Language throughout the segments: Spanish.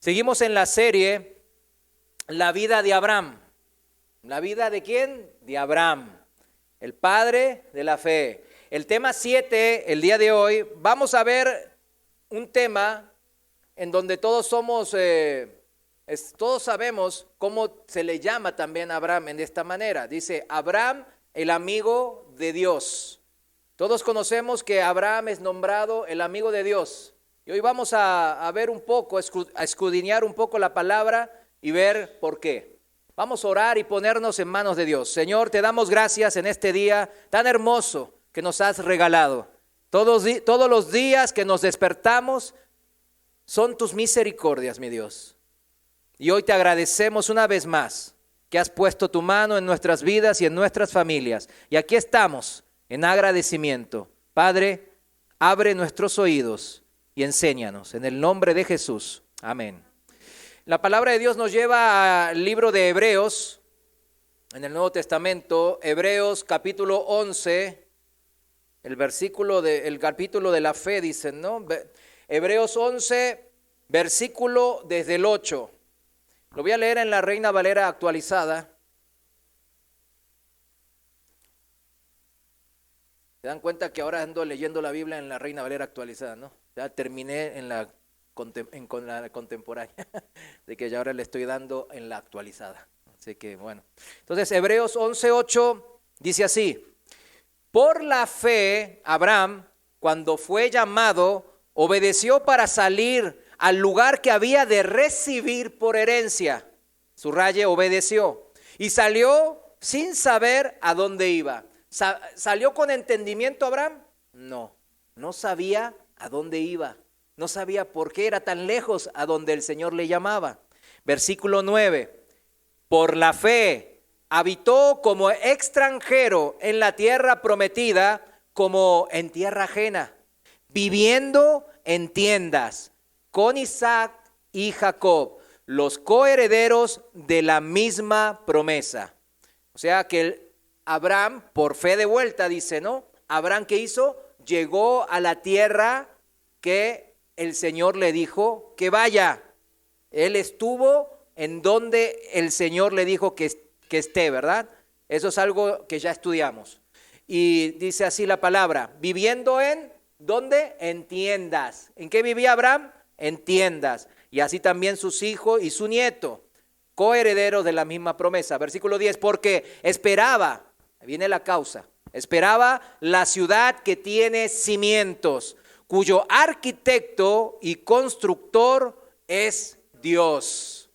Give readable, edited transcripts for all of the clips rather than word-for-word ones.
Seguimos en la serie La vida de Abraham. ¿La vida de quién? De Abraham, el padre de la fe. El tema 7, el día de hoy, vamos a ver un tema en donde todos sabemos cómo se le llama también a Abraham en esta manera. Dice, Abraham, el amigo de Dios. Todos conocemos que Abraham es nombrado el amigo de Dios. Y hoy vamos a ver un poco, a escudriñar un poco la palabra y ver por qué. Vamos a orar y ponernos en manos de Dios. Señor, te damos gracias en este día tan hermoso que nos has regalado. Todos los días que nos despertamos son tus misericordias, mi Dios. Y hoy te agradecemos una vez más que has puesto tu mano en nuestras vidas y en nuestras familias. Y aquí estamos en agradecimiento. Padre, abre nuestros oídos y enséñanos. En el nombre de Jesús. Amén. La palabra de Dios nos lleva al libro de Hebreos, en el Nuevo Testamento, Hebreos capítulo 11, el capítulo de la fe, dicen, ¿no? Hebreos 11, versículo desde el 8. Lo voy a leer en la Reina Valera actualizada. Se dan cuenta que ahora ando leyendo la Biblia en la Reina Valera actualizada, ¿no? Ya terminé con la contemporánea, de que ya ahora le estoy dando en la actualizada. Así que bueno. Entonces Hebreos 11:8 dice así: por la fe Abraham, cuando fue llamado, obedeció para salir al lugar que había de recibir por herencia. Subraye, obedeció. Y salió sin saber a dónde iba. ¿Salió con entendimiento Abraham? No sabía a dónde iba. No sabía por qué era tan lejos a donde el Señor le llamaba. Versículo 9. Por la fe habitó como extranjero en la tierra prometida, como en tierra ajena, viviendo en tiendas con Isaac y Jacob, los coherederos de la misma promesa. O sea que Abraham, por fe de vuelta, dice, ¿no? Abraham, ¿qué hizo? Llegó a la tierra que el Señor le dijo que vaya. Él estuvo en donde el Señor le dijo que esté, ¿verdad? Eso es algo que ya estudiamos. Y dice así la palabra, viviendo en, ¿dónde? En tiendas. ¿En qué vivía Abraham? En tiendas. Y así también sus hijos y su nieto, coherederos de la misma promesa. Versículo 10, porque esperaba, viene la causa, esperaba la ciudad que tiene cimientos, cuyo arquitecto y constructor es Dios.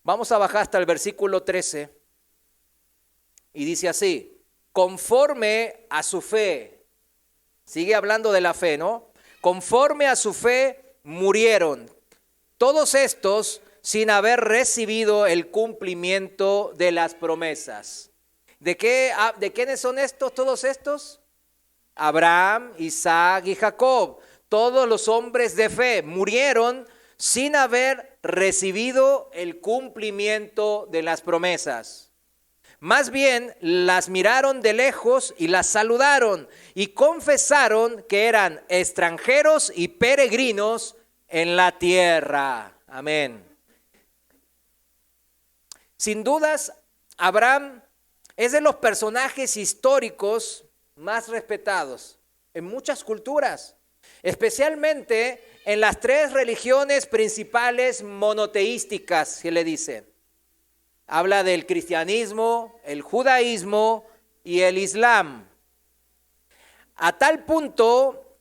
Vamos a bajar hasta el versículo 13 y dice así, conforme a su fe, sigue hablando de la fe, ¿no? Conforme a su fe murieron todos estos sin haber recibido el cumplimiento de las promesas. ¿De quiénes son todos estos? Abraham, Isaac y Jacob. Todos los hombres de fe murieron sin haber recibido el cumplimiento de las promesas. Más bien las miraron de lejos y las saludaron y confesaron que eran extranjeros y peregrinos en la tierra. Amén. Sin dudas, Abraham es de los personajes históricos más respetados en muchas culturas, especialmente en las tres religiones principales monoteísticas que le dicen. Habla del cristianismo, el judaísmo y el islam. A tal punto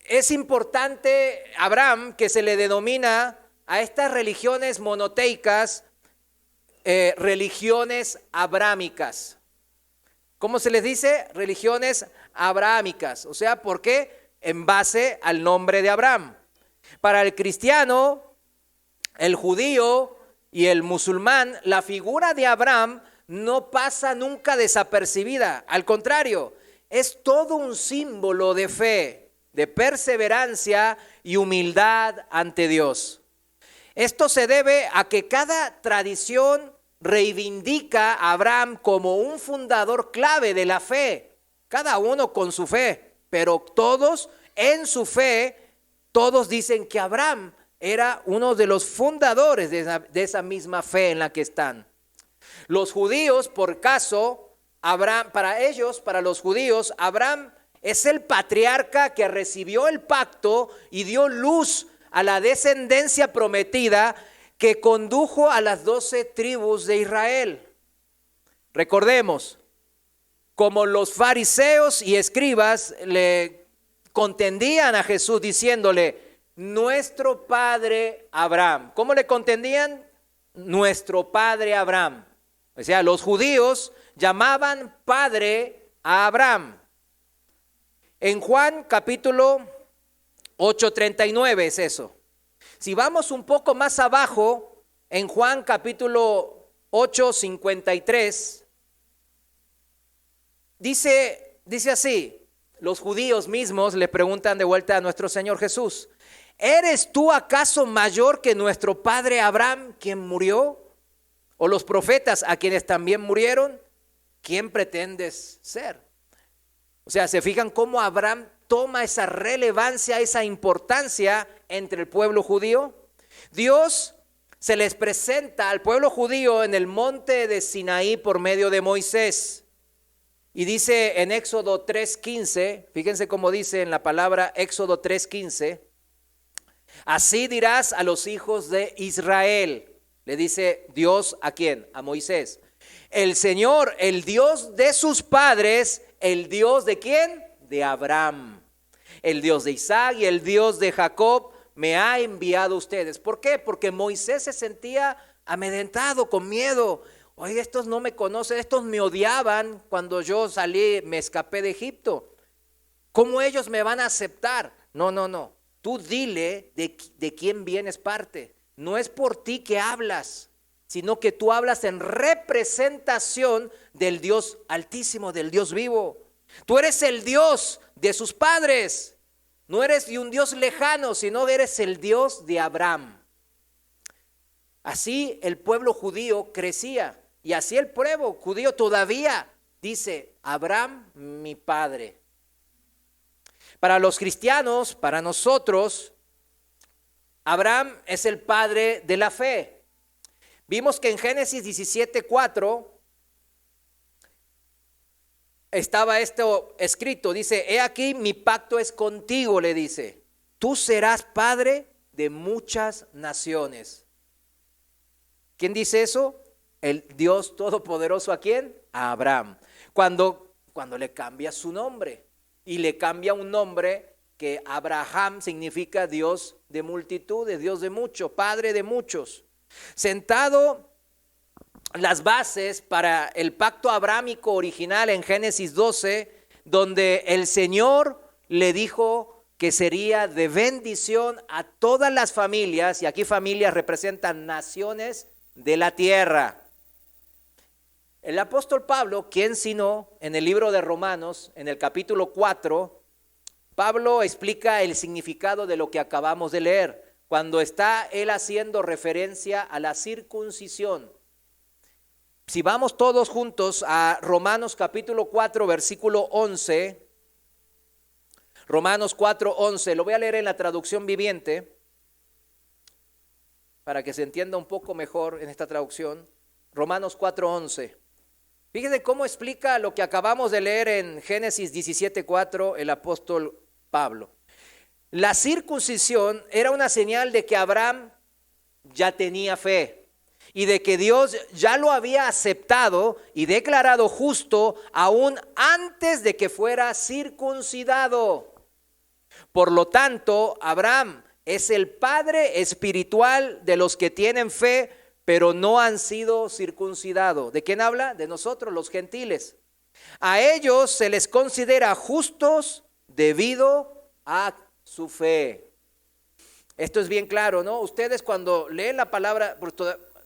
es importante Abraham que se le denomina a estas religiones monoteicas religiones abrámicas. ¿Cómo se les dice? Religiones abrámicas. O sea, ¿por qué? En base al nombre de Abraham. Para el cristiano, el judío y el musulmán, la figura de Abraham no pasa nunca desapercibida. Al contrario, es todo un símbolo de fe, de perseverancia y humildad ante Dios. Esto se debe a que cada tradición reivindica a Abraham como un fundador clave de la fe, cada uno con su fe, pero todos en su fe, todos dicen que Abraham era uno de los fundadores de esa misma fe en la que están. Los judíos, por caso, Abraham, para los judíos, Abraham es el patriarca que recibió el pacto y dio luz a la descendencia prometida que condujo a las 12 tribus de Israel. Recordemos, como los fariseos y escribas le contendían a Jesús diciéndole, nuestro padre Abraham. ¿Cómo le contendían? Nuestro padre Abraham. O sea, los judíos llamaban padre a Abraham. En Juan capítulo 8:39 es eso. Si vamos un poco más abajo, en Juan capítulo 8:53, dice así, los judíos mismos le preguntan de vuelta a nuestro Señor Jesús, ¿eres tú acaso mayor que nuestro padre Abraham, quien murió? ¿O los profetas a quienes también murieron? ¿Quién pretendes ser? O sea, ¿se fijan cómo Abraham toma esa relevancia, esa importancia entre el pueblo judío? Dios se les presenta al pueblo judío en el monte de Sinaí por medio de Moisés. Y dice en Éxodo 3:15, fíjense cómo dice en la palabra Éxodo 3:15, así dirás a los hijos de Israel, le dice Dios ¿a quién? A Moisés. El Señor, el Dios de sus padres, el Dios ¿de quién? De Abraham. El Dios de Isaac y el Dios de Jacob me ha enviado a ustedes. ¿Por qué? Porque Moisés se sentía amedrentado, con miedo. Oye, estos no me conocen, estos me odiaban cuando yo salí, me escapé de Egipto. ¿Cómo ellos me van a aceptar? No. Tú dile de quién vienes parte. No es por ti que hablas, sino que tú hablas en representación del Dios altísimo, del Dios vivo. Tú eres el Dios de sus padres. No eres un Dios lejano, sino eres el Dios de Abraham. Así el pueblo judío crecía. Y así el pueblo judío todavía dice, Abraham, mi padre. Para los cristianos, para nosotros, Abraham es el padre de la fe. Vimos que en Génesis 17:4 estaba esto escrito. Dice, he aquí mi pacto es contigo, le dice. Tú serás padre de muchas naciones. ¿Quién dice eso? El Dios Todopoderoso, ¿a quién? A Abraham. Cuando le cambia su nombre y le cambia un nombre que Abraham significa Dios de multitudes, Dios de muchos, Padre de muchos. Sentado las bases para el pacto abrámico original en Génesis 12, donde el Señor le dijo que sería de bendición a todas las familias, y aquí familias representan naciones de la tierra. El apóstol Pablo, quien sino en el libro de Romanos, en el capítulo 4, Pablo explica el significado de lo que acabamos de leer, cuando está él haciendo referencia a la circuncisión. Si vamos todos juntos a Romanos capítulo 4, versículo 11, Romanos 4:11, lo voy a leer en la traducción viviente, para que se entienda un poco mejor en esta traducción. Romanos 4:11. Fíjense cómo explica lo que acabamos de leer en Génesis 17:4 el apóstol Pablo. La circuncisión era una señal de que Abraham ya tenía fe y de que Dios ya lo había aceptado y declarado justo aún antes de que fuera circuncidado. Por lo tanto, Abraham es el padre espiritual de los que tienen fe, pero no han sido circuncidados. ¿De quién habla? De nosotros, los gentiles. A ellos se les considera justos debido a su fe. Esto es bien claro, ¿no? Ustedes cuando leen la palabra,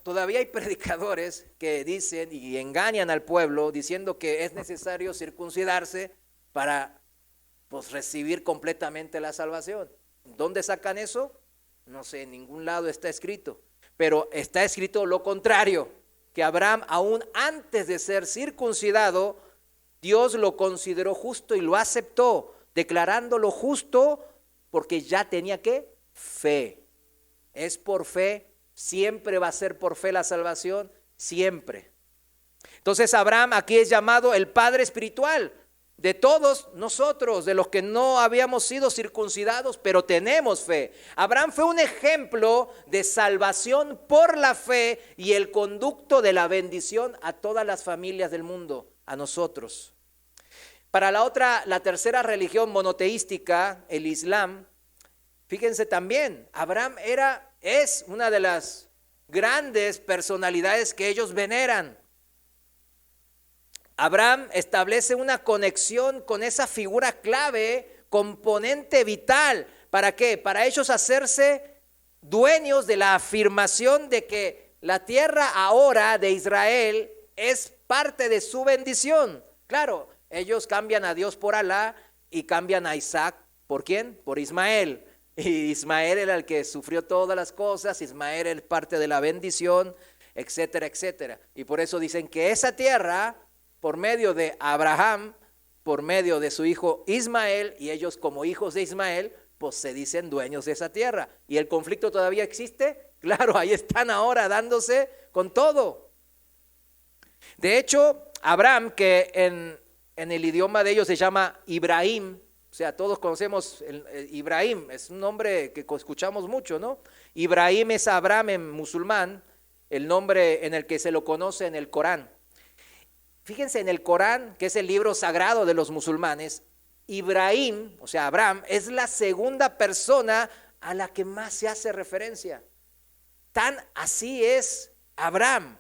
todavía hay predicadores que dicen y engañan al pueblo diciendo que es necesario circuncidarse para recibir completamente la salvación. ¿Dónde sacan eso? No sé, en ningún lado está escrito. Pero está escrito lo contrario, que Abraham aún antes de ser circuncidado, Dios lo consideró justo y lo aceptó, declarándolo justo porque ya tenía ¿qué? Fe. es por fe, siempre va a ser por fe la salvación, siempre. Entonces Abraham aquí es llamado el padre espiritual de todos nosotros, de los que no habíamos sido circuncidados, pero tenemos fe. Abraham fue un ejemplo de salvación por la fe y el conducto de la bendición a todas las familias del mundo, a nosotros. Para la tercera religión monoteística, el Islam, fíjense también, Abraham es una de las grandes personalidades que ellos veneran. Abraham establece una conexión con esa figura clave, componente vital. ¿Para qué? Para ellos hacerse dueños de la afirmación de que la tierra ahora de Israel es parte de su bendición. Claro, ellos cambian a Dios por Alá y cambian a Isaac. ¿Por quién? Por Ismael. Y Ismael era el que sufrió todas las cosas, Ismael es parte de la bendición, etcétera, etcétera. Y por eso dicen que esa tierra, por medio de Abraham, por medio de su hijo Ismael, y ellos como hijos de Ismael, pues se dicen dueños de esa tierra. ¿Y el conflicto todavía existe? Claro, ahí están ahora dándose con todo. De hecho, Abraham, que en el idioma de ellos se llama Ibrahim, o sea, todos conocemos Ibrahim, es un nombre que escuchamos mucho, ¿no? Ibrahim es Abraham en musulmán, el nombre en el que se lo conoce en el Corán. Fíjense, en el Corán, que es el libro sagrado de los musulmanes, Ibrahim, o sea, Abraham, es la segunda persona a la que más se hace referencia. Tan así es Abraham.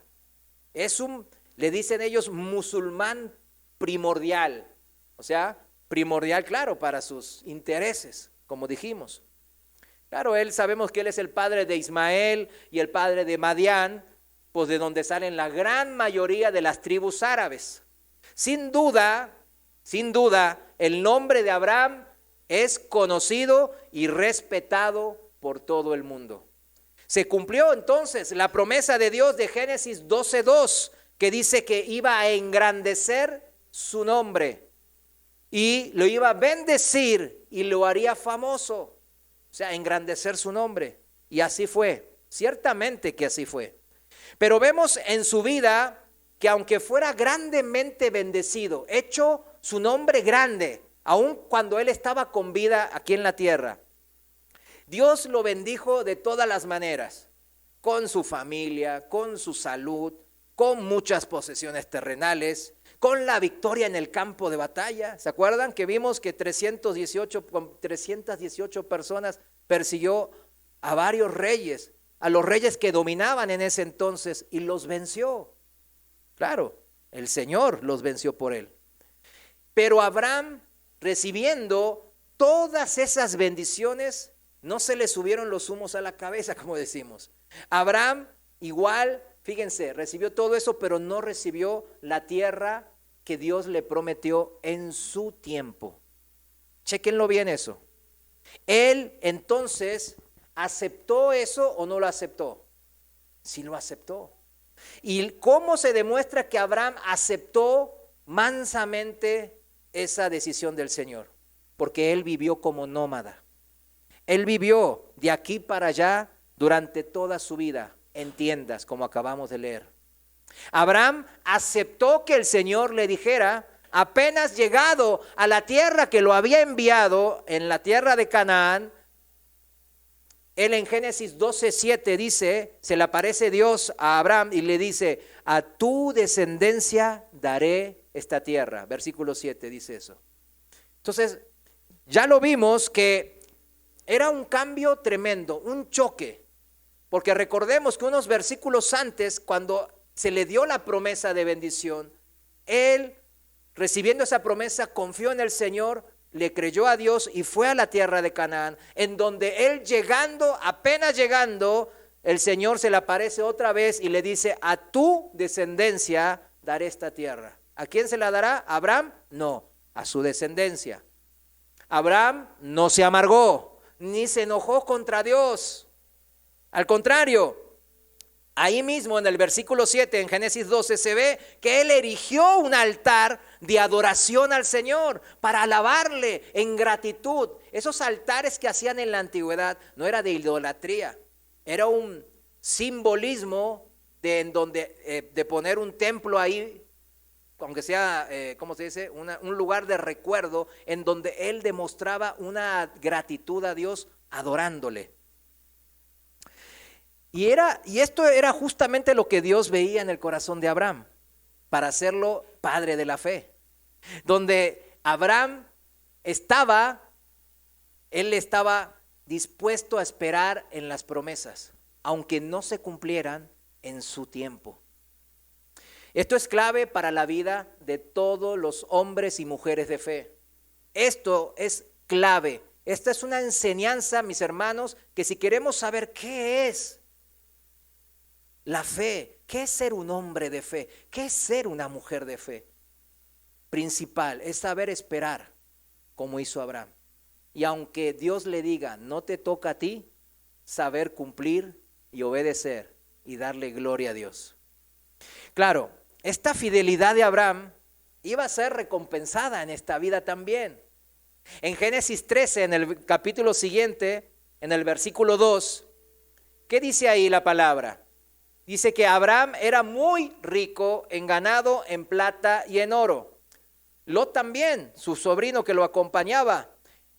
Le dicen ellos, musulmán primordial. O sea, primordial, claro, para sus intereses, como dijimos. Claro, sabemos que él es el padre de Ismael y el padre de Madián, pues de donde salen la gran mayoría de las tribus árabes. Sin duda, el nombre de Abraham es conocido y respetado por todo el mundo. Se cumplió entonces la promesa de Dios de Génesis 12:2, que dice que iba a engrandecer su nombre y lo iba a bendecir y lo haría famoso. O sea, engrandecer su nombre. Y así fue, ciertamente que así fue. Pero vemos en su vida que aunque fuera grandemente bendecido, hecho su nombre grande, aun cuando él estaba con vida aquí en la tierra, Dios lo bendijo de todas las maneras, con su familia, con su salud, con muchas posesiones terrenales, con la victoria en el campo de batalla. ¿Se acuerdan que vimos que 318 personas persiguió a varios reyes, a los reyes que dominaban en ese entonces, y los venció? Claro, el Señor los venció por él. Pero Abraham, recibiendo todas esas bendiciones, no se le subieron los humos a la cabeza, como decimos. Abraham igual, fíjense, recibió todo eso, pero no recibió la tierra que Dios le prometió en su tiempo. Chéquenlo bien eso. Él entonces ¿aceptó eso o no lo aceptó? Sí lo aceptó. ¿Y cómo se demuestra que Abraham aceptó mansamente esa decisión del Señor? Porque él vivió como nómada. Él vivió de aquí para allá durante toda su vida en tiendas, como acabamos de leer. Abraham aceptó que el Señor le dijera, apenas llegado a la tierra que lo había enviado, en la tierra de Canaán. Él en Génesis 12:7 dice, se le aparece Dios a Abraham y le dice, a tu descendencia daré esta tierra. Versículo 7 dice eso. Entonces, ya lo vimos que era un cambio tremendo, un choque. Porque recordemos que unos versículos antes, cuando se le dio la promesa de bendición, él, recibiendo esa promesa, confió en el Señor, le creyó a Dios y fue a la tierra de Canaán, en donde él apenas llegando, el Señor se le aparece otra vez y le dice, a tu descendencia daré esta tierra. ¿A quién se la dará? ¿A Abraham? No, a su descendencia. Abraham no se amargó, ni se enojó contra Dios. Al contrario, ahí mismo en el versículo 7, en Génesis 12, se ve que él erigió un altar de adoración al Señor para alabarle en gratitud. Esos altares que hacían en la antigüedad no era de idolatría, Era un simbolismo de poner un templo ahí, aunque sea, ¿cómo se dice? Un lugar de recuerdo en donde él demostraba una gratitud a Dios adorándole. Y esto era justamente lo que Dios veía en el corazón de Abraham, para hacerlo padre de la fe. Donde Abraham él estaba dispuesto a esperar en las promesas, aunque no se cumplieran en su tiempo. Esto es clave para la vida de todos los hombres y mujeres de fe. Esto es clave. Esta es una enseñanza, mis hermanos, que si queremos saber qué es la fe, qué es ser un hombre de fe, qué es ser una mujer de fe, principal es saber esperar como hizo Abraham. Y aunque Dios le diga, no te toca a ti, saber cumplir y obedecer y darle gloria a Dios. Claro, esta fidelidad de Abraham iba a ser recompensada en esta vida también. En Génesis 13, en el capítulo siguiente, en el versículo 2, ¿qué dice ahí la palabra? Dice que Abraham era muy rico en ganado, en plata y en oro. Lot también, su sobrino que lo acompañaba.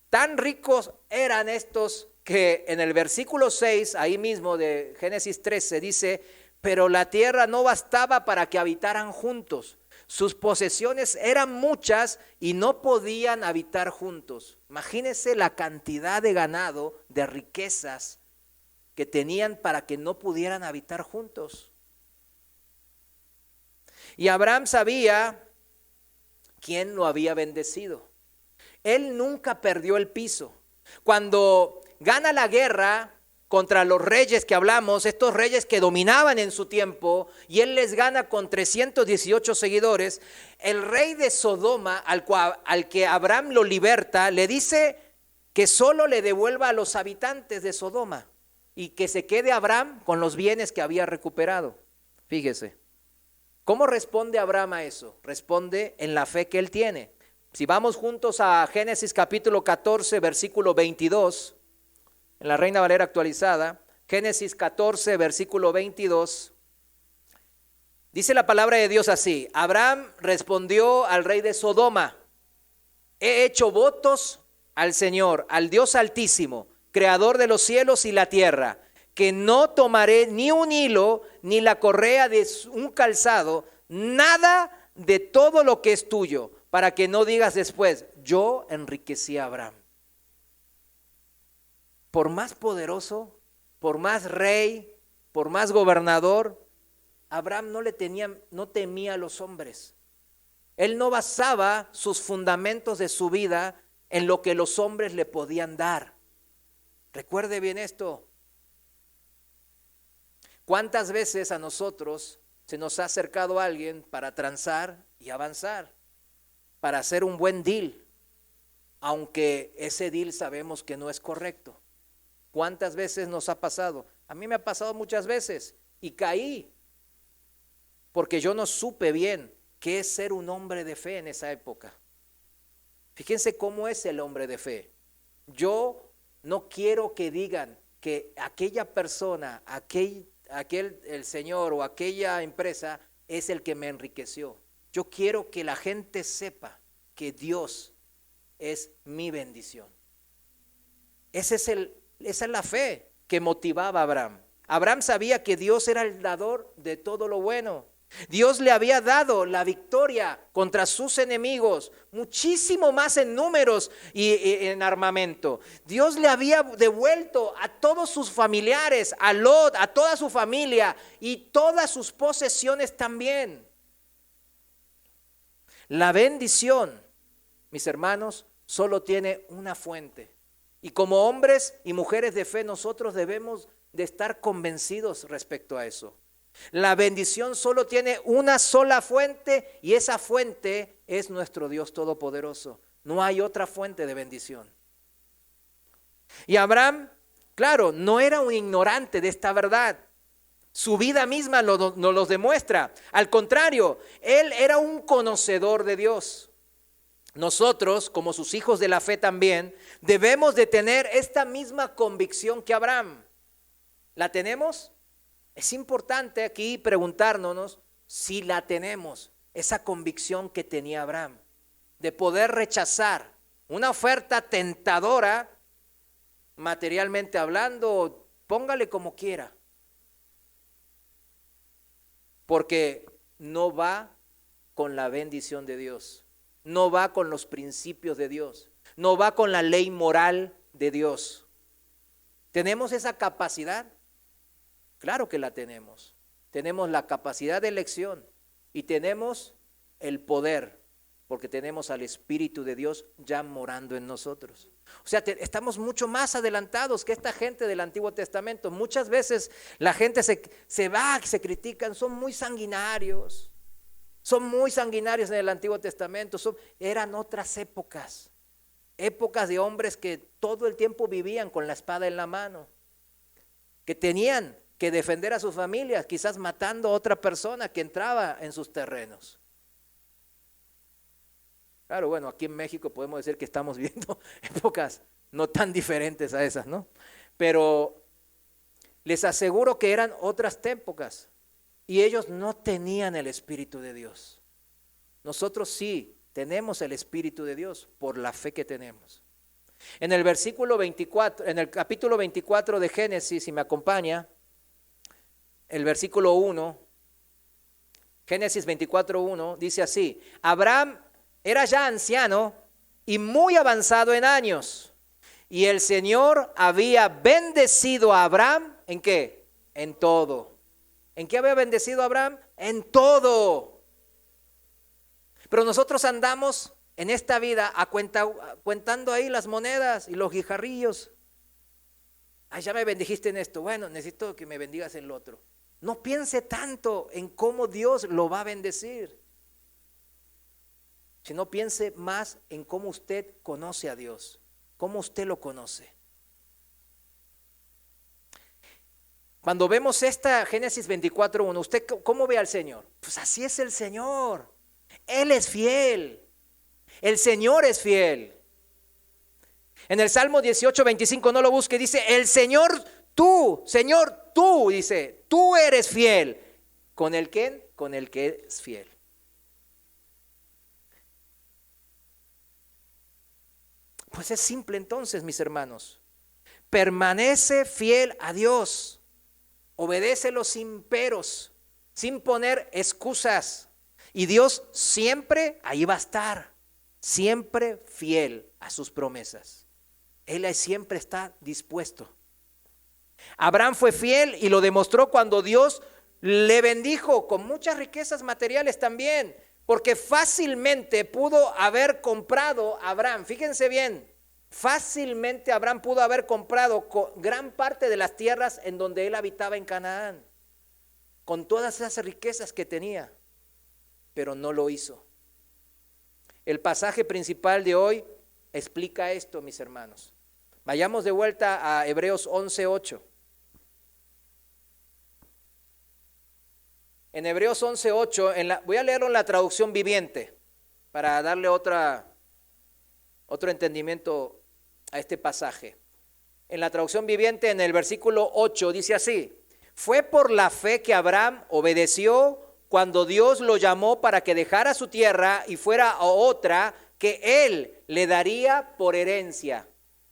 Tan ricos eran estos que en el versículo 6, ahí mismo de Génesis 13, dice, pero la tierra no bastaba para que habitaran juntos. Sus posesiones eran muchas y no podían habitar juntos. Imagínense la cantidad de ganado, de riquezas que tenían para que no pudieran habitar juntos. Y Abraham sabía quién lo había bendecido. Él nunca perdió el piso. Cuando gana la guerra contra los reyes que hablamos, estos reyes que dominaban en su tiempo, y él les gana con 318 seguidores, el rey de Sodoma, al que Abraham lo liberta, le dice que solo le devuelva a los habitantes de Sodoma y que se quede Abraham con los bienes que había recuperado. Fíjese, ¿cómo responde Abraham a eso? Responde en la fe que él tiene. Si vamos juntos a Génesis capítulo 14, versículo 22, en la Reina Valera actualizada, Génesis 14, versículo 22, dice la palabra de Dios así: Abraham respondió al rey de Sodoma, he hecho votos al Señor, al Dios Altísimo, creador de los cielos y la tierra, que no tomaré ni un hilo ni la correa de un calzado, nada de todo lo que es tuyo, para que no digas después, yo enriquecí a Abraham. Por más poderoso, por más rey, por más gobernador, Abraham no temía a los hombres. Él no basaba sus fundamentos de su vida en lo que los hombres le podían dar. Recuerde bien esto. ¿Cuántas veces a nosotros se nos ha acercado alguien para transar y avanzar, para hacer un buen deal, aunque ese deal sabemos que no es correcto? ¿Cuántas veces nos ha pasado? A mí me ha pasado muchas veces y caí porque yo no supe bien qué es ser un hombre de fe en esa época. Fíjense cómo es el hombre de fe. Yo no quiero que digan que aquella persona, el señor o aquella empresa es el que me enriqueció. Yo quiero que la gente sepa que Dios es mi bendición. Esa es la fe que motivaba a Abraham. Abraham sabía que Dios era el dador de todo lo bueno. Dios le había dado la victoria contra sus enemigos, muchísimo más en números y en armamento. Dios le había devuelto a todos sus familiares, a Lot, a toda su familia y todas sus posesiones también. La bendición, mis hermanos, solo tiene una fuente. Y como hombres y mujeres de fe, nosotros debemos de estar convencidos respecto a eso. La bendición solo tiene una sola fuente y esa fuente es nuestro Dios Todopoderoso. No hay otra fuente de bendición. Y Abraham, claro, no era un ignorante de esta verdad. Su vida misma nos lo demuestra. Al contrario, él era un conocedor de Dios. Nosotros, como sus hijos de la fe también, debemos de tener esta misma convicción que Abraham. ¿La tenemos? Es importante aquí preguntarnos si la tenemos, esa convicción que tenía Abraham, de poder rechazar una oferta tentadora, materialmente hablando, póngale como quiera, porque no va con la bendición de Dios, no va con los principios de Dios, no va con la ley moral de Dios. ¿Tenemos esa capacidad? Claro que la tenemos. Tenemos la capacidad de elección y tenemos el poder, porque tenemos al Espíritu de Dios ya morando en nosotros. O sea, estamos mucho más adelantados que esta gente del Antiguo Testamento. Muchas veces la gente se critican, son muy sanguinarios en el Antiguo Testamento. Eran otras épocas de hombres que todo el tiempo vivían con la espada en la mano, que tenían que defender a sus familias, quizás matando a otra persona que entraba en sus terrenos. Claro, bueno, aquí en México podemos decir que estamos viviendo épocas no tan diferentes a esas, ¿no? Pero les aseguro que eran otras épocas y ellos no tenían el Espíritu de Dios. Nosotros sí tenemos el Espíritu de Dios por la fe que tenemos. En el versículo 24, en el capítulo 24 de Génesis, si me acompaña, el versículo 1, Génesis 24:1, dice así: Abraham era ya anciano y muy avanzado en años, y el Señor había bendecido a Abraham, ¿en qué? En todo. ¿En qué había bendecido a Abraham? En todo. Pero nosotros andamos en esta vida cuentando ahí las monedas y los guijarrillos. Ay, ya me bendijiste en esto, bueno, necesito que me bendigas en lo otro. No piense tanto en cómo Dios lo va a bendecir, sino piense más en cómo usted conoce a Dios, cómo usted lo conoce. Cuando vemos esta Génesis 24:1, ¿usted cómo ve al Señor? Pues así es el Señor. Él es fiel. El Señor es fiel. En el Salmo 18:25, no lo busque, dice: el Señor tú, dice, tú eres fiel. ¿Con el quién? Con el que es fiel. Pues es simple entonces, mis hermanos. Permanece fiel a Dios. Obedécelo sin peros, sin poner excusas. Y Dios siempre ahí va a estar, siempre fiel a sus promesas. Él siempre está dispuesto. Abraham fue fiel y lo demostró cuando Dios le bendijo con muchas riquezas materiales también, porque fácilmente pudo haber comprado Abraham, fíjense bien, fácilmente Abraham pudo haber comprado gran parte de las tierras en donde él habitaba en Canaán, con todas esas riquezas que tenía, pero no lo hizo. El pasaje principal de hoy explica esto, mis hermanos. Vayamos de vuelta a Hebreos 11:8. En Hebreos 11:8, voy a leerlo en la traducción viviente para darle otro entendimiento a este pasaje. En la traducción viviente, en el versículo 8, dice así: fue por la fe que Abraham obedeció cuando Dios lo llamó para que dejara su tierra y fuera a otra que él le daría por herencia.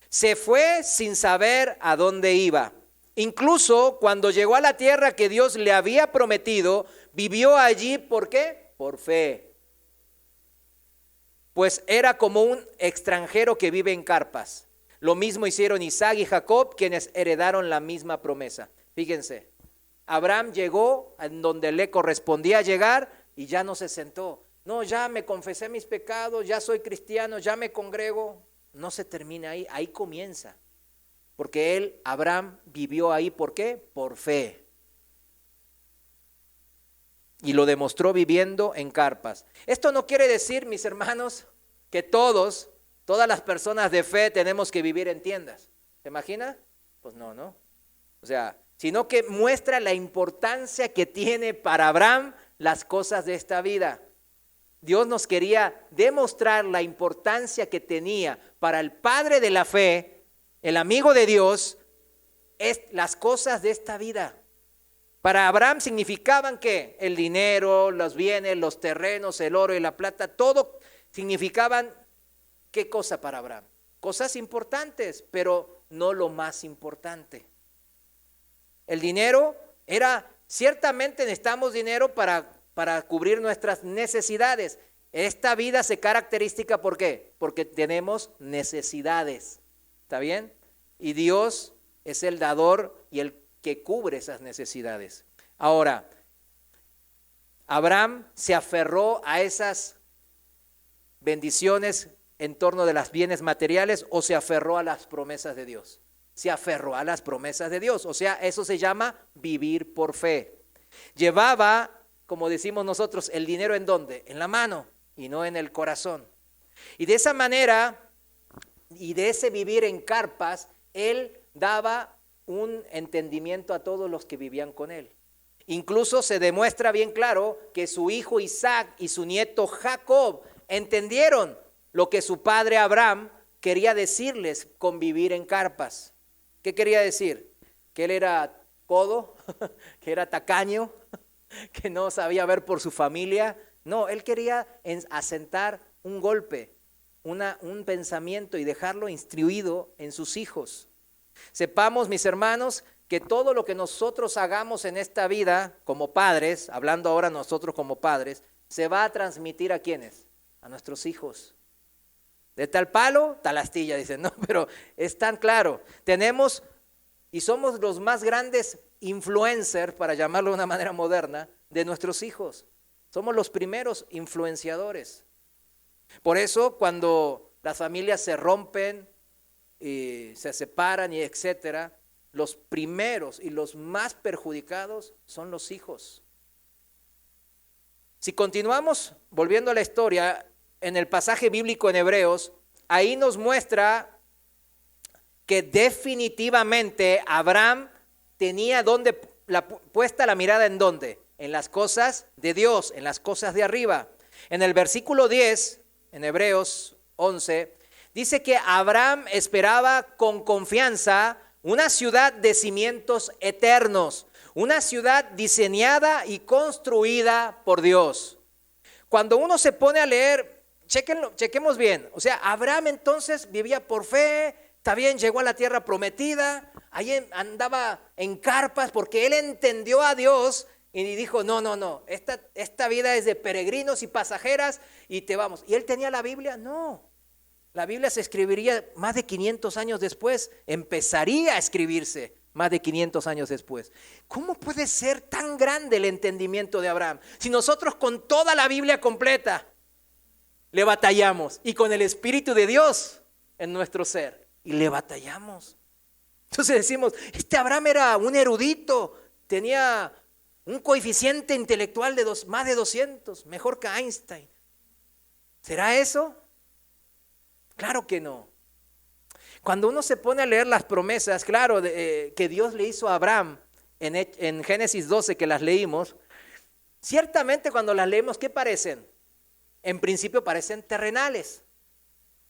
Se fue sin saber a dónde iba. Incluso cuando llegó a la tierra que Dios le había prometido, vivió allí, ¿por qué? Por fe. Pues era como un extranjero que vive en carpas. Lo mismo hicieron Isaac y Jacob, quienes heredaron la misma promesa. Fíjense, Abraham llegó en donde le correspondía llegar y ya no se sentó. No, ya me confesé mis pecados, ya soy cristiano, ya me congrego. No se termina ahí, ahí comienza. Porque Abraham vivió ahí, ¿por qué? Por fe. Y lo demostró viviendo en carpas. Esto no quiere decir, mis hermanos, que todas las personas de fe tenemos que vivir en tiendas. ¿Se imagina? Pues no. O sea, sino que muestra la importancia que tiene para Abraham las cosas de esta vida. Dios nos quería demostrar la importancia que tenía para el padre de la fe, el amigo de Dios, las cosas de esta vida. Para Abraham significaban que el dinero, los bienes, los terrenos, el oro y la plata, todo significaban, ¿qué cosa para Abraham? Cosas importantes, pero no lo más importante. El dinero era, ciertamente necesitamos dinero para cubrir nuestras necesidades. Esta vida se caracteriza ¿por qué? Porque tenemos necesidades, ¿está bien? Y Dios es el dador y el que cubre esas necesidades. Ahora, Abraham se aferró a esas bendiciones en torno de las bienes materiales o se aferró a las promesas de Dios. Se aferró a las promesas de Dios, o sea, eso se llama vivir por fe. Llevaba, como decimos nosotros, el dinero ¿en dónde? En la mano y no en el corazón. Y de esa manera, y de ese vivir en carpas, él daba un entendimiento a todos los que vivían con él. Incluso se demuestra bien claro que su hijo Isaac y su nieto Jacob entendieron lo que su padre Abraham quería decirles con vivir en carpas. ¿Qué quería decir? Que él era codo, que era tacaño, que no sabía ver por su familia. No, él quería asentar un golpe, un pensamiento y dejarlo instruido en sus hijos. Sepamos, mis hermanos, que todo lo que nosotros hagamos en esta vida como padres, hablando ahora nosotros como padres, se va a transmitir ¿a quiénes? A nuestros hijos. De tal palo, tal astilla, dicen, no, pero es tan claro. Tenemos y somos los más grandes influencers, para llamarlo de una manera moderna, de nuestros hijos. Somos los primeros influenciadores. Por eso, cuando las familias se rompen, y se separan y etcétera, los primeros y los más perjudicados son los hijos. Si continuamos volviendo a la historia, en el pasaje bíblico en Hebreos, ahí nos muestra que definitivamente Abraham tenía puesta la mirada ¿en dónde? En las cosas de Dios, en las cosas de arriba. En el versículo 10, en Hebreos 11, dice que Abraham esperaba con confianza una ciudad de cimientos eternos, una ciudad diseñada y construida por Dios. Cuando uno se pone a leer, chequemos bien, o sea, Abraham entonces vivía por fe, está bien, llegó a la tierra prometida, ahí andaba en carpas porque él entendió a Dios y dijo, no, esta vida es de peregrinos y pasajeras y te vamos. ¿Y él tenía la Biblia? No. La Biblia se escribiría más de 500 años después, empezaría a escribirse más de 500 años después. ¿Cómo puede ser tan grande el entendimiento de Abraham? Si nosotros con toda la Biblia completa le batallamos y con el Espíritu de Dios en nuestro ser y le batallamos. Entonces decimos, Abraham era un erudito, tenía un coeficiente intelectual de más de 200, mejor que Einstein. ¿Será eso? Claro que no. Cuando uno se pone a leer las promesas, claro, que Dios le hizo a Abraham en Génesis 12 que las leímos, ciertamente cuando las leemos, ¿qué parecen? En principio parecen terrenales.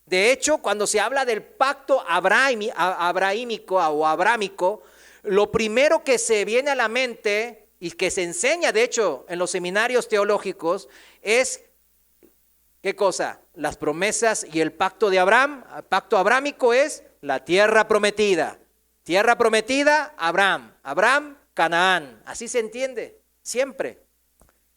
De hecho, cuando se habla del pacto abrahámico o abrámico, lo primero que se viene a la mente y que se enseña, de hecho, en los seminarios teológicos es ¿qué cosa? Las promesas y el pacto de Abraham. El pacto abrámico es la tierra prometida. Tierra prometida, Abraham. Abraham, Canaán. Así se entiende, siempre.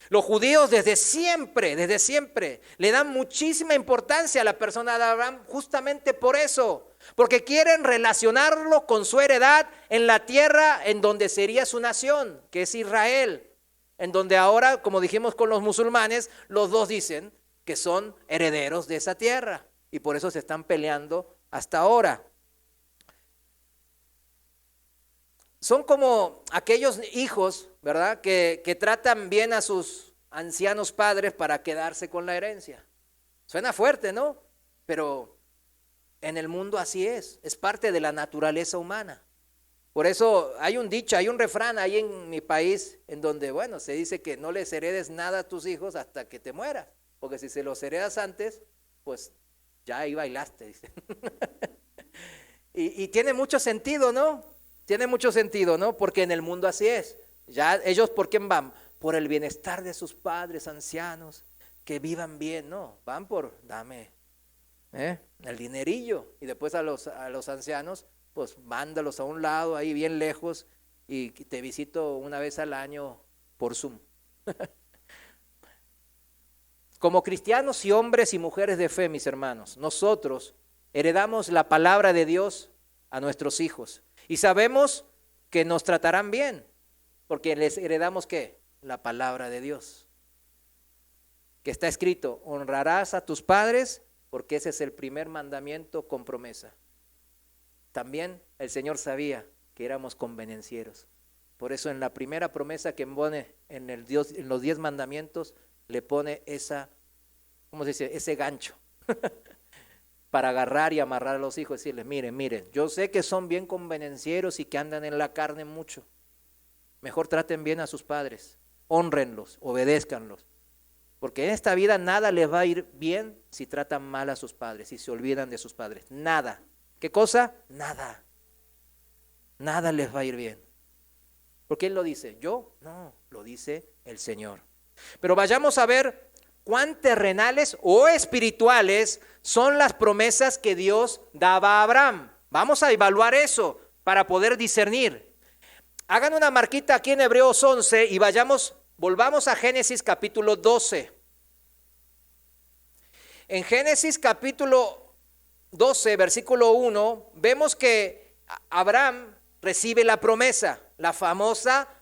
Los judíos desde siempre, le dan muchísima importancia a la persona de Abraham justamente por eso. Porque quieren relacionarlo con su heredad en la tierra en donde sería su nación, que es Israel. En donde ahora, como dijimos con los musulmanes, los dos dicen que son herederos de esa tierra y por eso se están peleando hasta ahora. Son como aquellos hijos, ¿verdad?, que tratan bien a sus ancianos padres para quedarse con la herencia. Suena fuerte, ¿no? Pero en el mundo así es parte de la naturaleza humana. Por eso hay un dicho, hay un refrán ahí en mi país en donde, bueno, se dice que no les heredes nada a tus hijos hasta que te mueras. Porque si se los heredas antes, pues ya ahí bailaste, dice. y tiene mucho sentido, ¿no? Tiene mucho sentido, ¿no? Porque en el mundo así es. Ya ellos, ¿por quién van? Por el bienestar de sus padres ancianos, que vivan bien, no, van por, dame el dinerillo. Y después a los ancianos, pues mándalos a un lado, ahí bien lejos, y te visito una vez al año por Zoom. Como cristianos y hombres y mujeres de fe, mis hermanos, nosotros heredamos la palabra de Dios a nuestros hijos y sabemos que nos tratarán bien, porque les heredamos ¿qué? La palabra de Dios. Que está escrito, honrarás a tus padres, porque ese es el primer mandamiento con promesa. También el Señor sabía que éramos convenencieros. Por eso en la primera promesa que pone en los 10 mandamientos, le pone ¿cómo se dice? Ese gancho para agarrar y amarrar a los hijos y decirles, miren, yo sé que son bien convenencieros y que andan en la carne mucho. Mejor traten bien a sus padres, hónrenlos, obedézcanlos. Porque en esta vida nada les va a ir bien si tratan mal a sus padres, si se olvidan de sus padres. Nada. ¿Qué cosa? Nada. Nada les va a ir bien. ¿Por qué Él lo dice? ¿Yo? No, lo dice el Señor. Pero vayamos a ver cuán terrenales o espirituales son las promesas que Dios daba a Abraham. Vamos a evaluar eso para poder discernir. Hagan una marquita aquí en Hebreos 11 y volvamos a Génesis capítulo 12. En Génesis capítulo 12, versículo 1, vemos que Abraham recibe la promesa,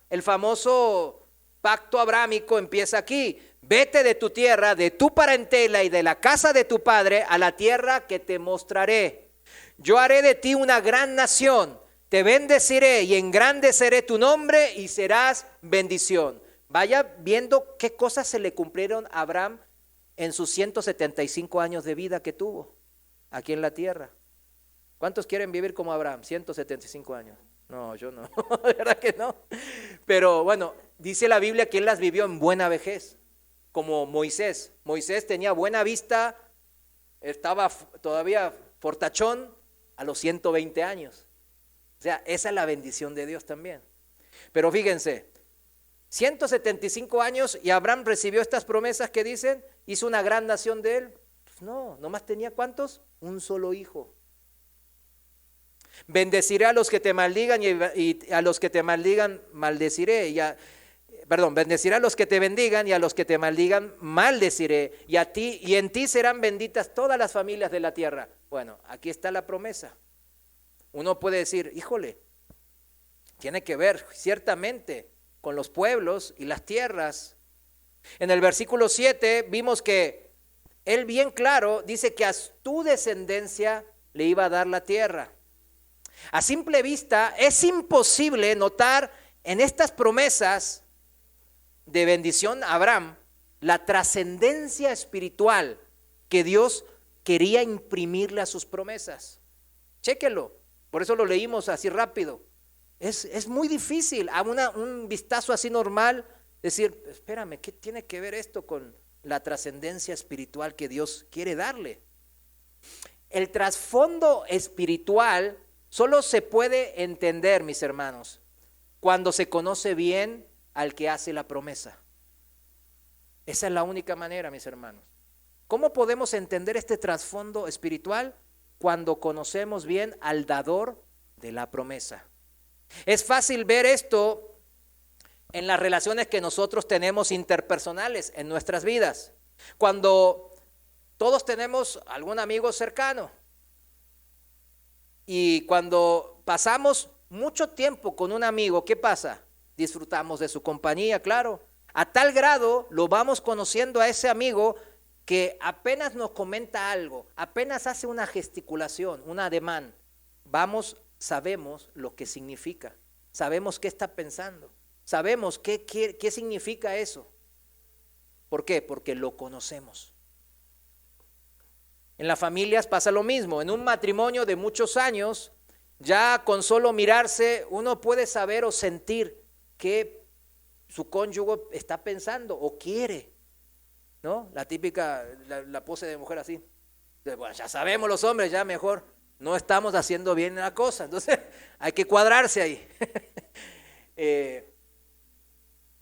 el famoso pacto abrámico empieza aquí. Vete de tu tierra, de tu parentela y de la casa de tu padre a la tierra que te mostraré. Yo haré de ti una gran nación, te bendeciré y engrandeceré tu nombre y serás bendición. Vaya viendo qué cosas se le cumplieron a Abraham en sus 175 años de vida que tuvo aquí en la tierra. ¿Cuántos quieren vivir como Abraham? 175 años. No, yo no, de verdad que no. Pero bueno, dice la Biblia que él las vivió en buena vejez, como Moisés. Moisés tenía buena vista, estaba todavía fortachón a los 120 años. O sea, esa es la bendición de Dios también. Pero fíjense, 175 años y Abraham recibió estas promesas que dicen, hizo una gran nación de él. Pues no, nomás tenía ¿cuántos? Un solo hijo. Bendeciré a los que te maldigan y a los que te maldigan maldeciré. Bendeciré a los que te bendigan y a los que te maldigan maldeciré. Y en ti serán benditas todas las familias de la tierra. Bueno, aquí está la promesa. Uno puede decir, híjole, tiene que ver ciertamente con los pueblos y las tierras. En el versículo 7 vimos que él bien claro dice que a tu descendencia le iba a dar la tierra. A simple vista es imposible notar en estas promesas de bendición a Abraham la trascendencia espiritual que Dios quería imprimirle a sus promesas. Chéquelo, por eso lo leímos así rápido. Es muy difícil a un vistazo así normal decir, espérame, ¿qué tiene que ver esto con la trascendencia espiritual que Dios quiere darle? El trasfondo espiritual solo se puede entender, mis hermanos, cuando se conoce bien al que hace la promesa. Esa es la única manera, mis hermanos. ¿Cómo podemos entender este trasfondo espiritual? Cuando conocemos bien al dador de la promesa. Es fácil ver esto en las relaciones que nosotros tenemos interpersonales en nuestras vidas. Cuando todos tenemos algún amigo cercano y cuando pasamos mucho tiempo con un amigo, ¿qué pasa? Disfrutamos de su compañía, claro. A tal grado lo vamos conociendo a ese amigo que apenas nos comenta algo, apenas hace una gesticulación, un ademán, sabemos lo que significa, sabemos qué está pensando, sabemos qué significa eso. ¿Por qué? Porque lo conocemos. En las familias pasa lo mismo. En un matrimonio de muchos años, ya con solo mirarse, uno puede saber o sentir qué su cónyuge está pensando o quiere, ¿no? La típica, la pose de mujer así. Bueno, ya sabemos los hombres, ya mejor no estamos haciendo bien la cosa. Entonces hay que cuadrarse ahí.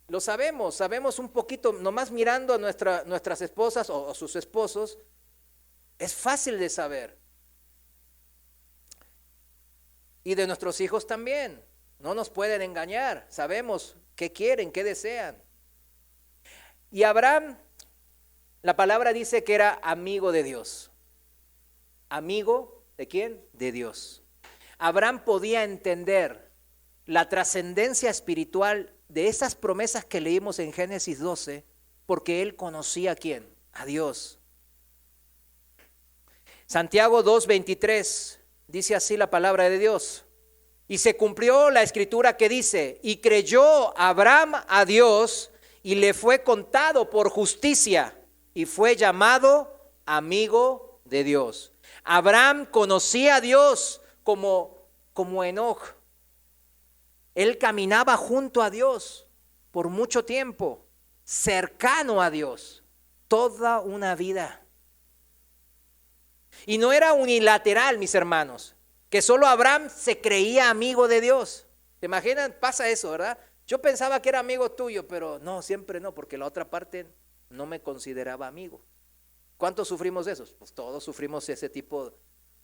Lo sabemos un poquito, nomás mirando a nuestras esposas o sus esposos, es fácil de saber. Y de nuestros hijos también, no nos pueden engañar, sabemos qué quieren, qué desean. Y Abraham, la palabra dice que era amigo de Dios. ¿Amigo de quién? De Dios. Abraham podía entender la trascendencia espiritual de esas promesas que leímos en Génesis 12, porque él conocía a quién, a Dios. Santiago 2:23 dice así la palabra de Dios: y se cumplió la escritura que dice, y creyó Abraham a Dios y le fue contado por justicia y fue llamado amigo de Dios. Abraham conocía a Dios como Enoc. Él caminaba junto a Dios por mucho tiempo, cercano a Dios, toda una vida. Y no era unilateral, mis hermanos, que solo Abraham se creía amigo de Dios. ¿Se imaginan? Pasa eso, ¿verdad? Yo pensaba que era amigo tuyo, pero no, siempre no, porque la otra parte no me consideraba amigo. ¿Cuántos sufrimos de esos? Pues todos sufrimos ese tipo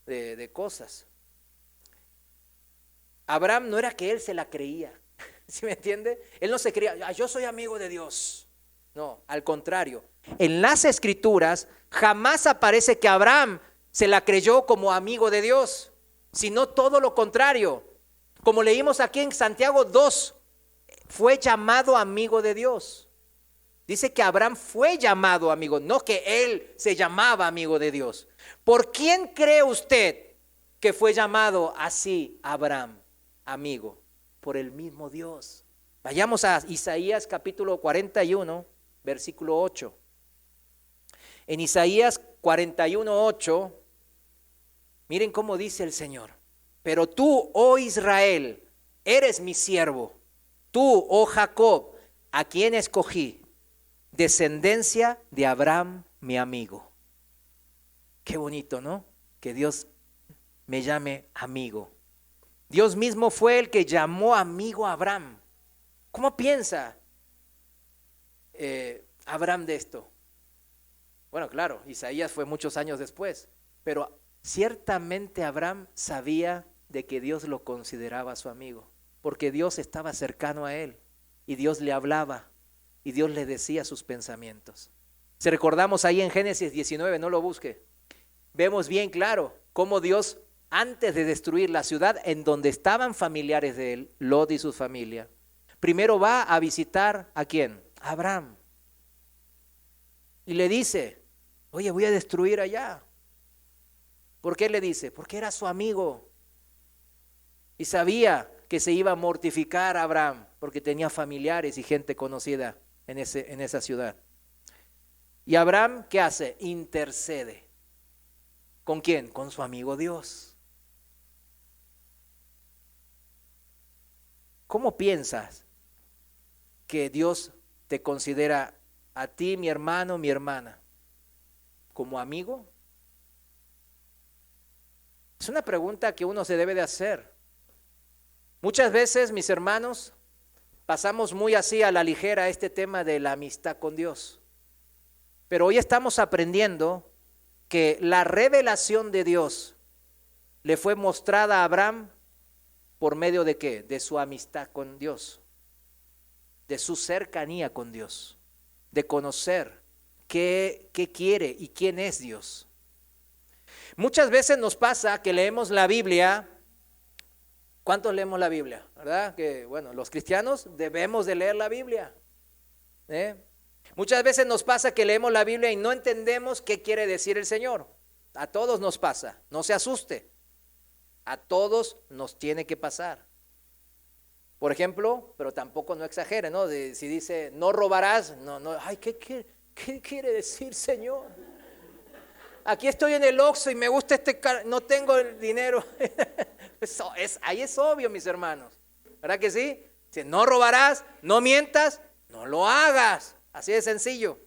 de cosas. Abraham no era que él se la creía, ¿sí me entiende? Él no se creía, yo soy amigo de Dios. No, al contrario. En las Escrituras jamás aparece que Abraham se la creyó como amigo de Dios, sino todo lo contrario. Como leímos aquí en Santiago 2, fue llamado amigo de Dios. Dice que Abraham fue llamado amigo, no que él se llamaba amigo de Dios. ¿Por quién cree usted que fue llamado así Abraham, amigo? Por el mismo Dios. Vayamos a Isaías capítulo 41, versículo 8. En Isaías 41:8, miren cómo dice el Señor: pero tú, oh Israel, eres mi siervo, tú, oh Jacob, a quien escogí, descendencia de Abraham, mi amigo. Qué bonito, ¿no? Que Dios me llame amigo. Dios mismo fue el que llamó amigo a Abraham. ¿Cómo piensa Abraham de esto? Bueno, claro, Isaías fue muchos años después, pero ciertamente Abraham sabía de que Dios lo consideraba su amigo, porque Dios estaba cercano a él y Dios le hablaba y Dios le decía sus pensamientos. Si recordamos ahí en Génesis 19, no lo busque, vemos bien claro cómo Dios, antes de destruir la ciudad en donde estaban familiares de él, Lot y su familia, primero va a visitar ¿a quién? A Abraham. Y le dice, oye, voy a destruir allá. ¿Por qué le dice? Porque era su amigo. Y sabía que se iba a mortificar a Abraham, porque tenía familiares y gente conocida en esa ciudad. Y Abraham, ¿qué hace? Intercede. ¿Con quién? Con su amigo Dios. ¿Cómo piensas que Dios te considera a ti, mi hermano, mi hermana, como amigo? Es una pregunta que uno se debe de hacer. Muchas veces, mis hermanos, pasamos muy así a la ligera este tema de la amistad con Dios. Pero hoy estamos aprendiendo que la revelación de Dios le fue mostrada a Abraham por medio de ¿qué? De su amistad con Dios, de su cercanía con Dios, de conocer qué quiere y quién es Dios. Muchas veces nos pasa que leemos la Biblia. ¿Cuántos leemos la Biblia? ¿Verdad? Que bueno, los cristianos debemos de leer la Biblia. Muchas veces nos pasa que leemos la Biblia y no entendemos qué quiere decir el Señor. A todos nos pasa, no se asuste. A todos nos tiene que pasar. Por ejemplo, pero tampoco no exagere, ¿no? Si dice no robarás, no, ay, ¿qué quiere decir, Señor? Aquí estoy en el Oxxo y me gusta no tengo el dinero. Ahí es obvio, mis hermanos. ¿Verdad que sí? Si no robarás, no mientas, no lo hagas. Así de sencillo.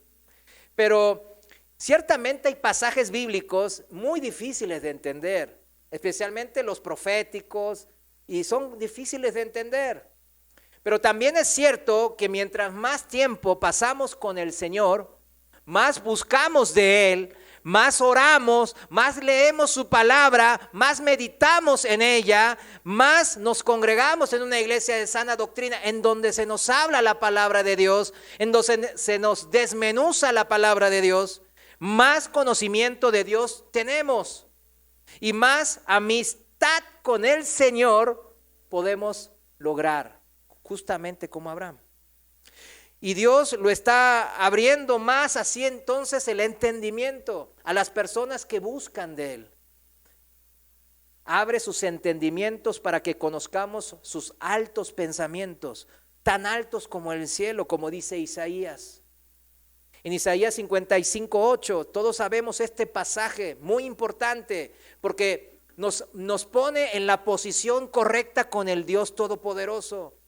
Pero ciertamente hay pasajes bíblicos muy difíciles de entender. especialmente los proféticos, y son difíciles de entender. Pero también es cierto que mientras más tiempo pasamos con el Señor, más buscamos de Él, más oramos, más leemos su palabra, más meditamos en ella, más nos congregamos en una iglesia de sana doctrina, en donde se nos habla la palabra de Dios, en donde se nos desmenuza la palabra de Dios, más conocimiento de Dios tenemos y más amistad con el Señor podemos lograr, justamente como Abraham. Y Dios lo está abriendo más así entonces el entendimiento a las personas que buscan de Él. Abre sus entendimientos para que conozcamos sus altos pensamientos, tan altos como el cielo, como dice Isaías. En Isaías 55:8, todos sabemos este pasaje muy importante porque nos pone en la posición correcta con el Dios Todopoderoso.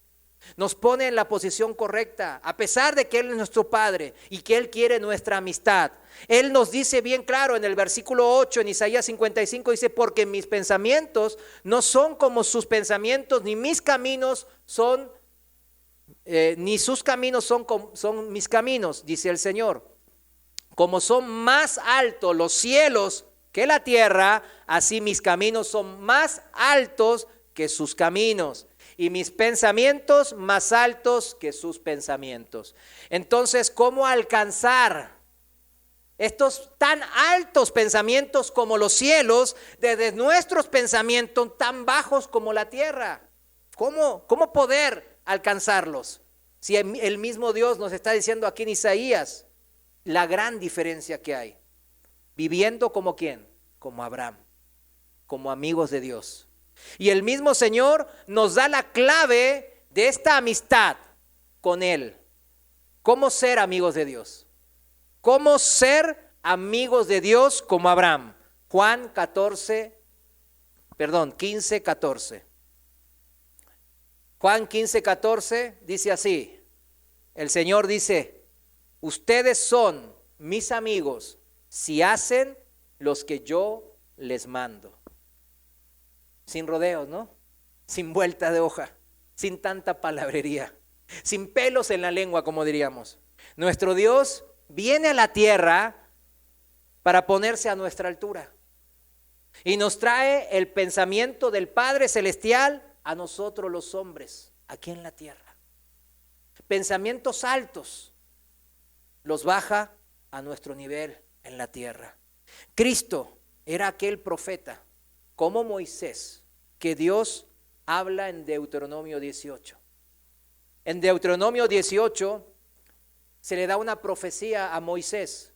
Nos pone en la posición correcta, a pesar de que Él es nuestro Padre y que Él quiere nuestra amistad. Él nos dice bien claro en el versículo 8, en Isaías 55, dice, porque mis pensamientos no son como sus pensamientos, ni mis caminos son, ni sus caminos son mis caminos, dice el Señor. Como son más altos los cielos que la tierra, así mis caminos son más altos que sus caminos. Y mis pensamientos más altos que sus pensamientos. Entonces, ¿cómo alcanzar estos tan altos pensamientos como los cielos, desde nuestros pensamientos tan bajos como la tierra? ¿Cómo poder alcanzarlos? Si el mismo Dios nos está diciendo aquí en Isaías la gran diferencia que hay. Viviendo como ¿quién? Como Abraham, como amigos de Dios. Y el mismo Señor nos da la clave de esta amistad con Él. ¿Cómo ser amigos de Dios? ¿Cómo ser amigos de Dios como Abraham? Juan 15:14. Juan 15:14 dice así. El Señor dice, ustedes son mis amigos si hacen los que yo les mando. Sin rodeos, ¿no? Sin vuelta de hoja, sin tanta palabrería, sin pelos en la lengua, como diríamos. Nuestro Dios viene a la tierra para ponerse a nuestra altura y nos trae el pensamiento del Padre Celestial a nosotros los hombres, aquí en la tierra. Pensamientos altos los baja a nuestro nivel en la tierra. Cristo era aquel profeta como Moisés, que Dios habla en Deuteronomio 18. En Deuteronomio 18 se le da una profecía a Moisés.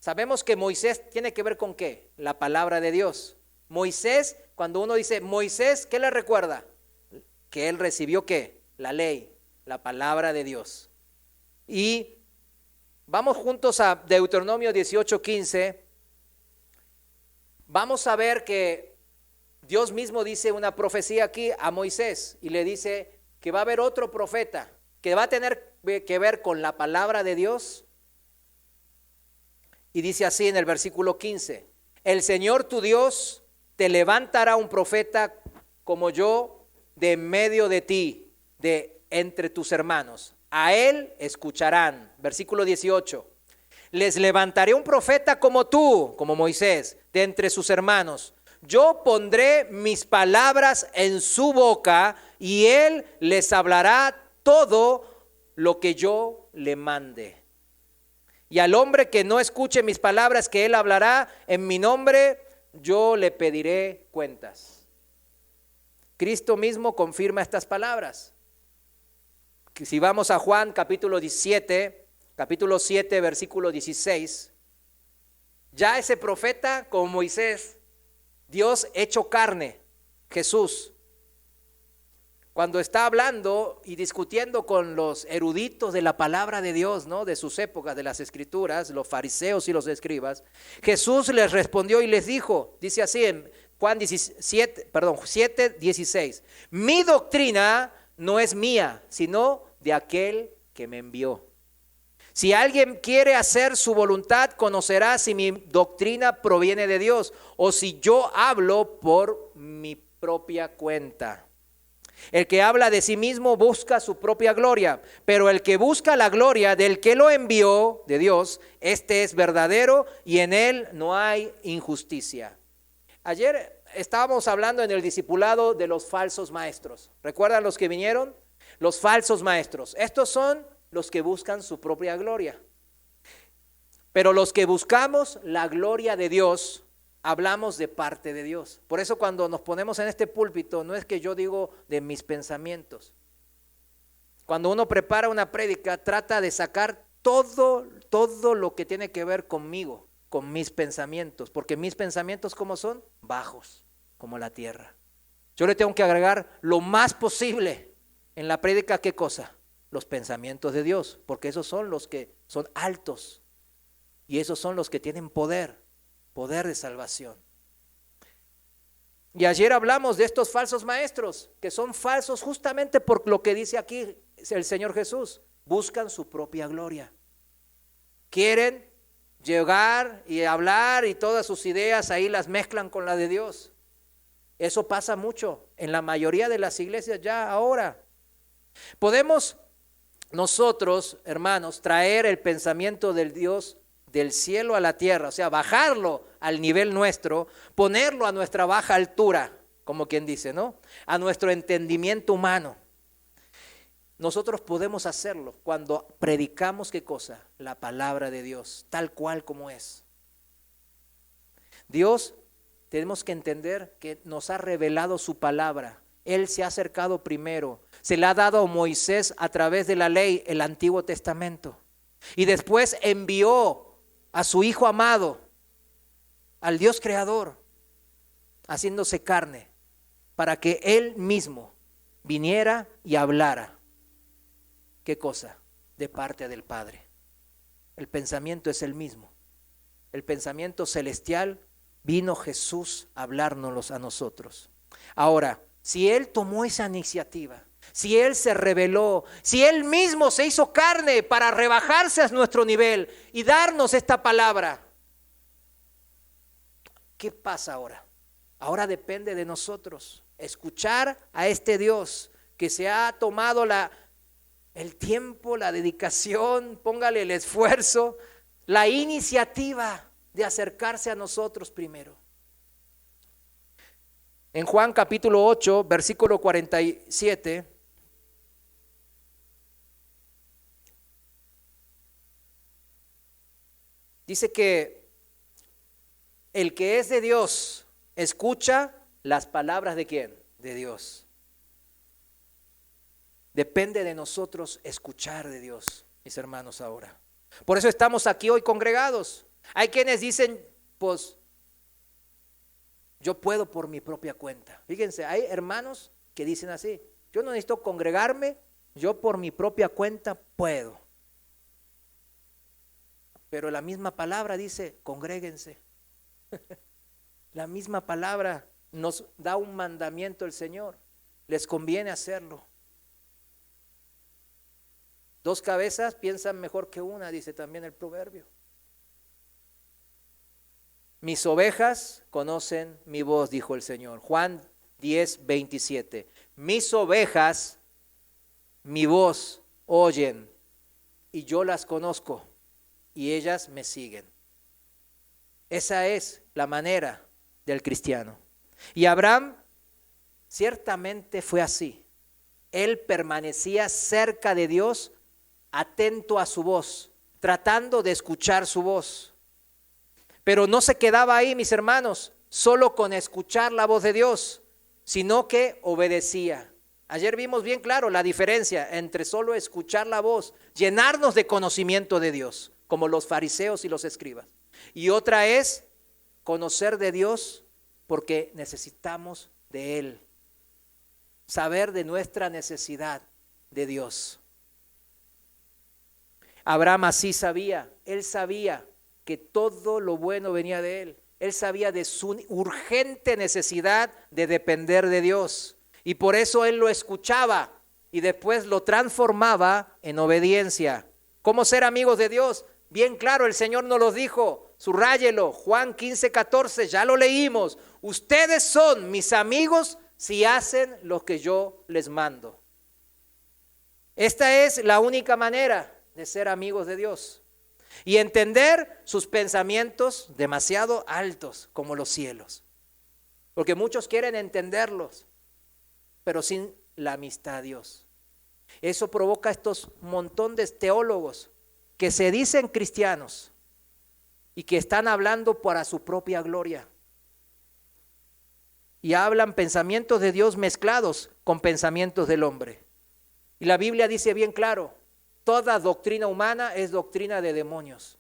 Sabemos que Moisés tiene que ver con ¿qué? La palabra de Dios. Moisés, cuando uno dice Moisés, ¿qué le recuerda? Que él recibió ¿qué? La ley, la palabra de Dios. Y vamos juntos a Deuteronomio 18:15. Vamos a ver que Dios mismo dice una profecía aquí a Moisés y le dice que va a haber otro profeta que va a tener que ver con la palabra de Dios. Y dice así en el versículo 15, el Señor tu Dios te levantará un profeta como yo de en medio de ti, de entre tus hermanos. A él escucharán. Versículo 18, les levantaré un profeta como tú, como Moisés, de entre sus hermanos. Yo pondré mis palabras en su boca y él les hablará todo lo que yo le mande. Y al hombre que no escuche mis palabras que él hablará en mi nombre, yo le pediré cuentas. Cristo mismo confirma estas palabras. Si vamos a Juan capítulo 7, versículo 16, ya ese profeta como Moisés, Dios hecho carne, Jesús, cuando está hablando y discutiendo con los eruditos de la palabra de Dios, ¿no? De sus épocas, de las escrituras, los fariseos y los escribas, Jesús les respondió y les dijo, dice así en Juan 7:16, mi doctrina no es mía, sino de aquel que me envió. Si alguien quiere hacer su voluntad, conocerá si mi doctrina proviene de Dios o si yo hablo por mi propia cuenta. El que habla de sí mismo busca su propia gloria, pero el que busca la gloria del que lo envió, de Dios, este es verdadero y en él no hay injusticia. Ayer estábamos hablando en el discipulado de los falsos maestros. ¿Recuerdan los que vinieron? Los falsos maestros. Estos son los que buscan su propia gloria. Pero los que buscamos la gloria de Dios, hablamos de parte de Dios. Por eso cuando nos ponemos en este púlpito, no es que yo digo de mis pensamientos. Cuando uno prepara una prédica, trata de sacar todo lo que tiene que ver conmigo, con mis pensamientos, porque mis pensamientos, ¿cómo son? Bajos, como la tierra. Yo le tengo que agregar lo más posible en la prédica, ¿qué cosa? Los pensamientos de Dios, porque esos son los que son altos y esos son los que tienen poder de salvación. Y ayer hablamos de estos falsos maestros, que son falsos justamente por lo que dice aquí el Señor Jesús. Buscan su propia gloria. Quieren llegar y hablar y todas sus ideas ahí las mezclan con la de Dios. Eso pasa mucho en la mayoría de las iglesias ya ahora. Podemos nosotros, hermanos, traer el pensamiento del Dios del cielo a la tierra, o sea, bajarlo al nivel nuestro, ponerlo a nuestra baja altura, como quien dice, ¿no? A nuestro entendimiento humano. Nosotros podemos hacerlo cuando predicamos, ¿qué cosa? La palabra de Dios, tal cual como es. Dios, tenemos que entender que nos ha revelado su palabra. Él se ha acercado primero, se le ha dado a Moisés a través de la ley, el Antiguo Testamento. Y después envió a su Hijo amado, al Dios creador, haciéndose carne, para que Él mismo viniera y hablara. ¿Qué cosa? De parte del Padre. El pensamiento es el mismo. El pensamiento celestial, vino Jesús a hablárnoslos a nosotros. Ahora, si Él tomó esa iniciativa, si Él se reveló, si Él mismo se hizo carne para rebajarse a nuestro nivel y darnos esta palabra, ¿qué pasa ahora? Ahora depende de nosotros escuchar a este Dios que se ha tomado el tiempo, la dedicación, póngale el esfuerzo, la iniciativa de acercarse a nosotros primero. En Juan capítulo 8, versículo 47, dice que el que es de Dios escucha las palabras ¿de quién? De Dios. Depende de nosotros escuchar de Dios, mis hermanos, ahora. Por eso estamos aquí hoy congregados. Hay quienes dicen, pues, yo puedo por mi propia cuenta. Fíjense, hay hermanos que dicen así, yo no necesito congregarme, yo por mi propia cuenta puedo. Pero la misma palabra dice, congréguense. La misma palabra nos da un mandamiento el Señor. Les conviene hacerlo. 2 cabezas piensan mejor que una, dice también el proverbio. Mis ovejas conocen mi voz, dijo el Señor. Juan 10, 27. Mis ovejas mi voz oyen y yo las conozco y ellas me siguen. Esa es la manera del cristiano. Y Abraham ciertamente fue así. Él permanecía cerca de Dios, atento a su voz, tratando de escuchar su voz. Pero no se quedaba ahí, mis hermanos, solo con escuchar la voz de Dios, sino que obedecía. Ayer vimos bien claro la diferencia entre solo escuchar la voz, llenarnos de conocimiento de Dios, como los fariseos y los escribas. Y otra es conocer de Dios porque necesitamos de Él. Saber de nuestra necesidad de Dios. Abraham así sabía, él sabía que todo lo bueno venía de él. Él sabía de su urgente necesidad de depender de Dios. Y por eso él lo escuchaba y después lo transformaba en obediencia. ¿Cómo ser amigos de Dios? Bien claro, el Señor nos lo dijo. Subráyelo, Juan 15:14, ya lo leímos. Ustedes son mis amigos si hacen lo que yo les mando. Esta es la única manera de ser amigos de Dios y entender sus pensamientos demasiado altos como los cielos. Porque muchos quieren entenderlos, pero sin la amistad a Dios. Eso provoca estos montón de teólogos que se dicen cristianos y que están hablando para su propia gloria. Y hablan pensamientos de Dios mezclados con pensamientos del hombre. Y la Biblia dice bien claro, toda doctrina humana es doctrina de demonios.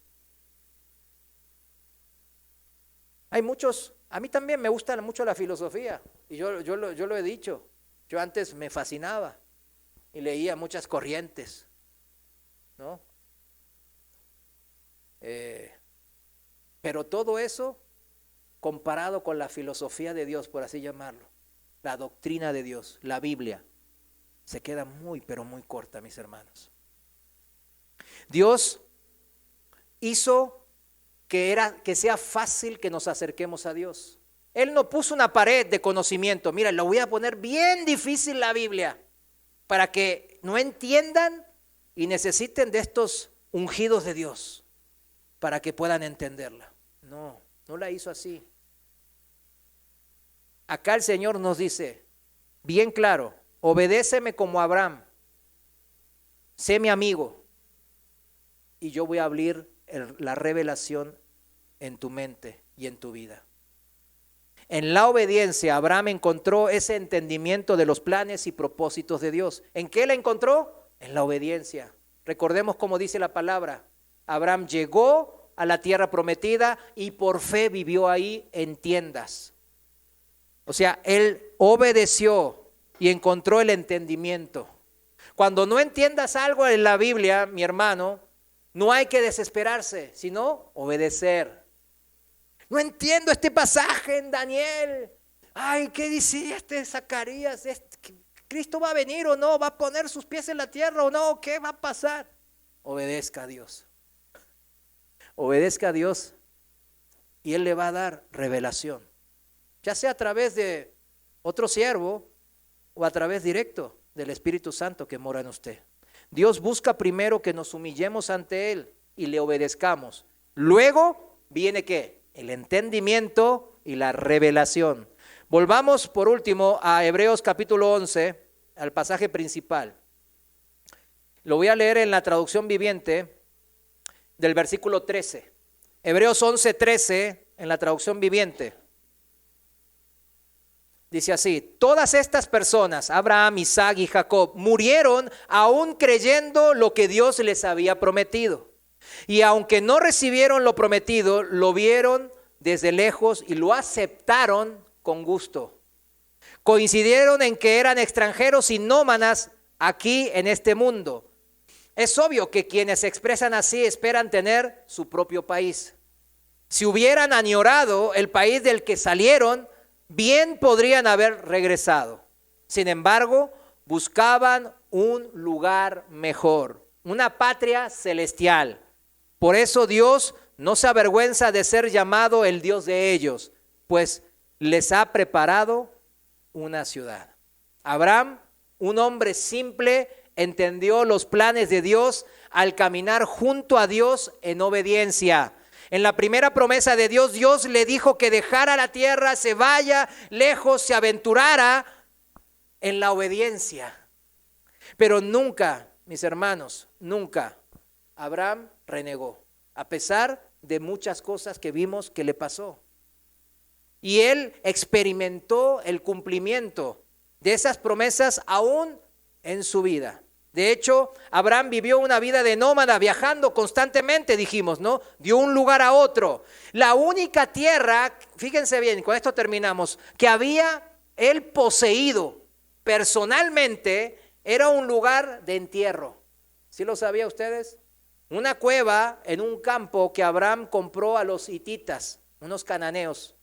Hay muchos, a mí también me gusta mucho la filosofía, y yo lo he dicho, yo antes me fascinaba y leía muchas corrientes, ¿no? Pero todo eso comparado con la filosofía de Dios, por así llamarlo, la doctrina de Dios, la Biblia, se queda muy, pero muy corta, mis hermanos. Dios hizo que sea fácil que nos acerquemos a Dios. Él no puso una pared de conocimiento. Mira, lo voy a poner bien difícil la Biblia para que no entiendan y necesiten de estos ungidos de Dios para que puedan entenderla. No, no la hizo así. Acá el Señor nos dice, bien claro, obedéceme como Abraham, sé mi amigo y yo voy a abrir la revelación en tu mente y en tu vida. En la obediencia, Abraham encontró ese entendimiento de los planes y propósitos de Dios. ¿En qué la encontró? En la obediencia. Recordemos cómo dice la palabra. Abraham llegó a la tierra prometida y por fe vivió ahí en tiendas. O sea, él obedeció y encontró el entendimiento. Cuando no entiendas algo en la Biblia, mi hermano, no hay que desesperarse, sino obedecer. No entiendo este pasaje en Daniel. Ay, ¿qué dice Zacarías? ¿Cristo va a venir o no? ¿Va a poner sus pies en la tierra o no? ¿Qué va a pasar? Obedezca a Dios. Obedezca a Dios y Él le va a dar revelación. Ya sea a través de otro siervo o a través directo del Espíritu Santo que mora en usted. Dios busca primero que nos humillemos ante Él y le obedezcamos. Luego viene ¿qué? El entendimiento y la revelación. Volvamos por último a Hebreos capítulo 11, al pasaje principal. Lo voy a leer en la traducción viviente del versículo 13. Hebreos 11:13 en la traducción viviente. Dice así, todas estas personas, Abraham, Isaac y Jacob, murieron aún creyendo lo que Dios les había prometido. Y aunque no recibieron lo prometido, lo vieron desde lejos y lo aceptaron con gusto. Coincidieron en que eran extranjeros y nómadas aquí en este mundo. Es obvio que quienes se expresan así esperan tener su propio país. Si hubieran añorado el país del que salieron, bien podrían haber regresado. Sin embargo, buscaban un lugar mejor, una patria celestial. Por eso Dios no se avergüenza de ser llamado el Dios de ellos, pues les ha preparado una ciudad. Abraham, un hombre simple, entendió los planes de Dios al caminar junto a Dios en obediencia. En la primera promesa de Dios, Dios le dijo que dejara la tierra, se vaya lejos, se aventurara en la obediencia. Pero nunca, mis hermanos, nunca Abraham renegó, a pesar de muchas cosas que vimos que le pasó. Y él experimentó el cumplimiento de esas promesas aún en su vida. De hecho, Abraham vivió una vida de nómada, viajando constantemente, dijimos, ¿no? De un lugar a otro. La única tierra, fíjense bien, con esto terminamos, que había él poseído personalmente, era un lugar de entierro. ¿Sí lo sabían ustedes? Una cueva en un campo que Abraham compró a los hititas, unos cananeos,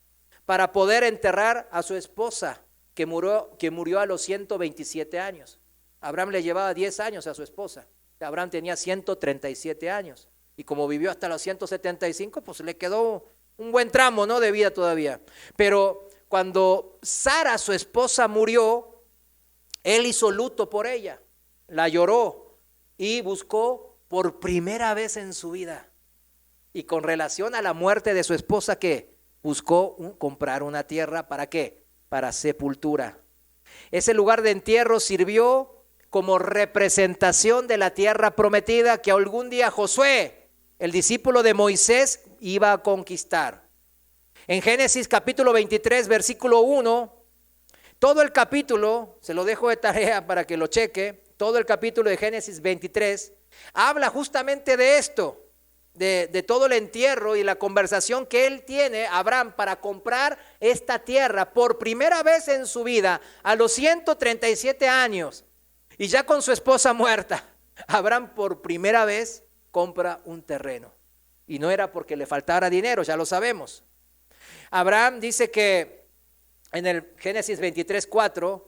para poder enterrar a su esposa, que murió a los 127 años. Abraham le llevaba 10 años a su esposa. Abraham tenía 137 años. Y como vivió hasta los 175, pues le quedó un buen tramo, ¿no?, de vida todavía. Pero cuando Sara, su esposa, murió, él hizo luto por ella, la lloró y buscó por primera vez en su vida. Y con relación a la muerte de su esposa, ¿qué? Buscó comprar una tierra, ¿para qué? Para sepultura. Ese lugar de entierro sirvió como representación de la tierra prometida que algún día Josué, el discípulo de Moisés, iba a conquistar. En Génesis capítulo 23, versículo 1, todo el capítulo, se lo dejo de tarea para que lo cheque, todo el capítulo de Génesis 23 habla justamente de esto, de todo el entierro y la conversación que él tiene, Abraham, para comprar esta tierra por primera vez en su vida a los 137 años y ya con su esposa muerta. Abraham por primera vez compra un terreno y no era porque le faltara dinero, ya lo sabemos. Abraham dice que en el Génesis 23:4,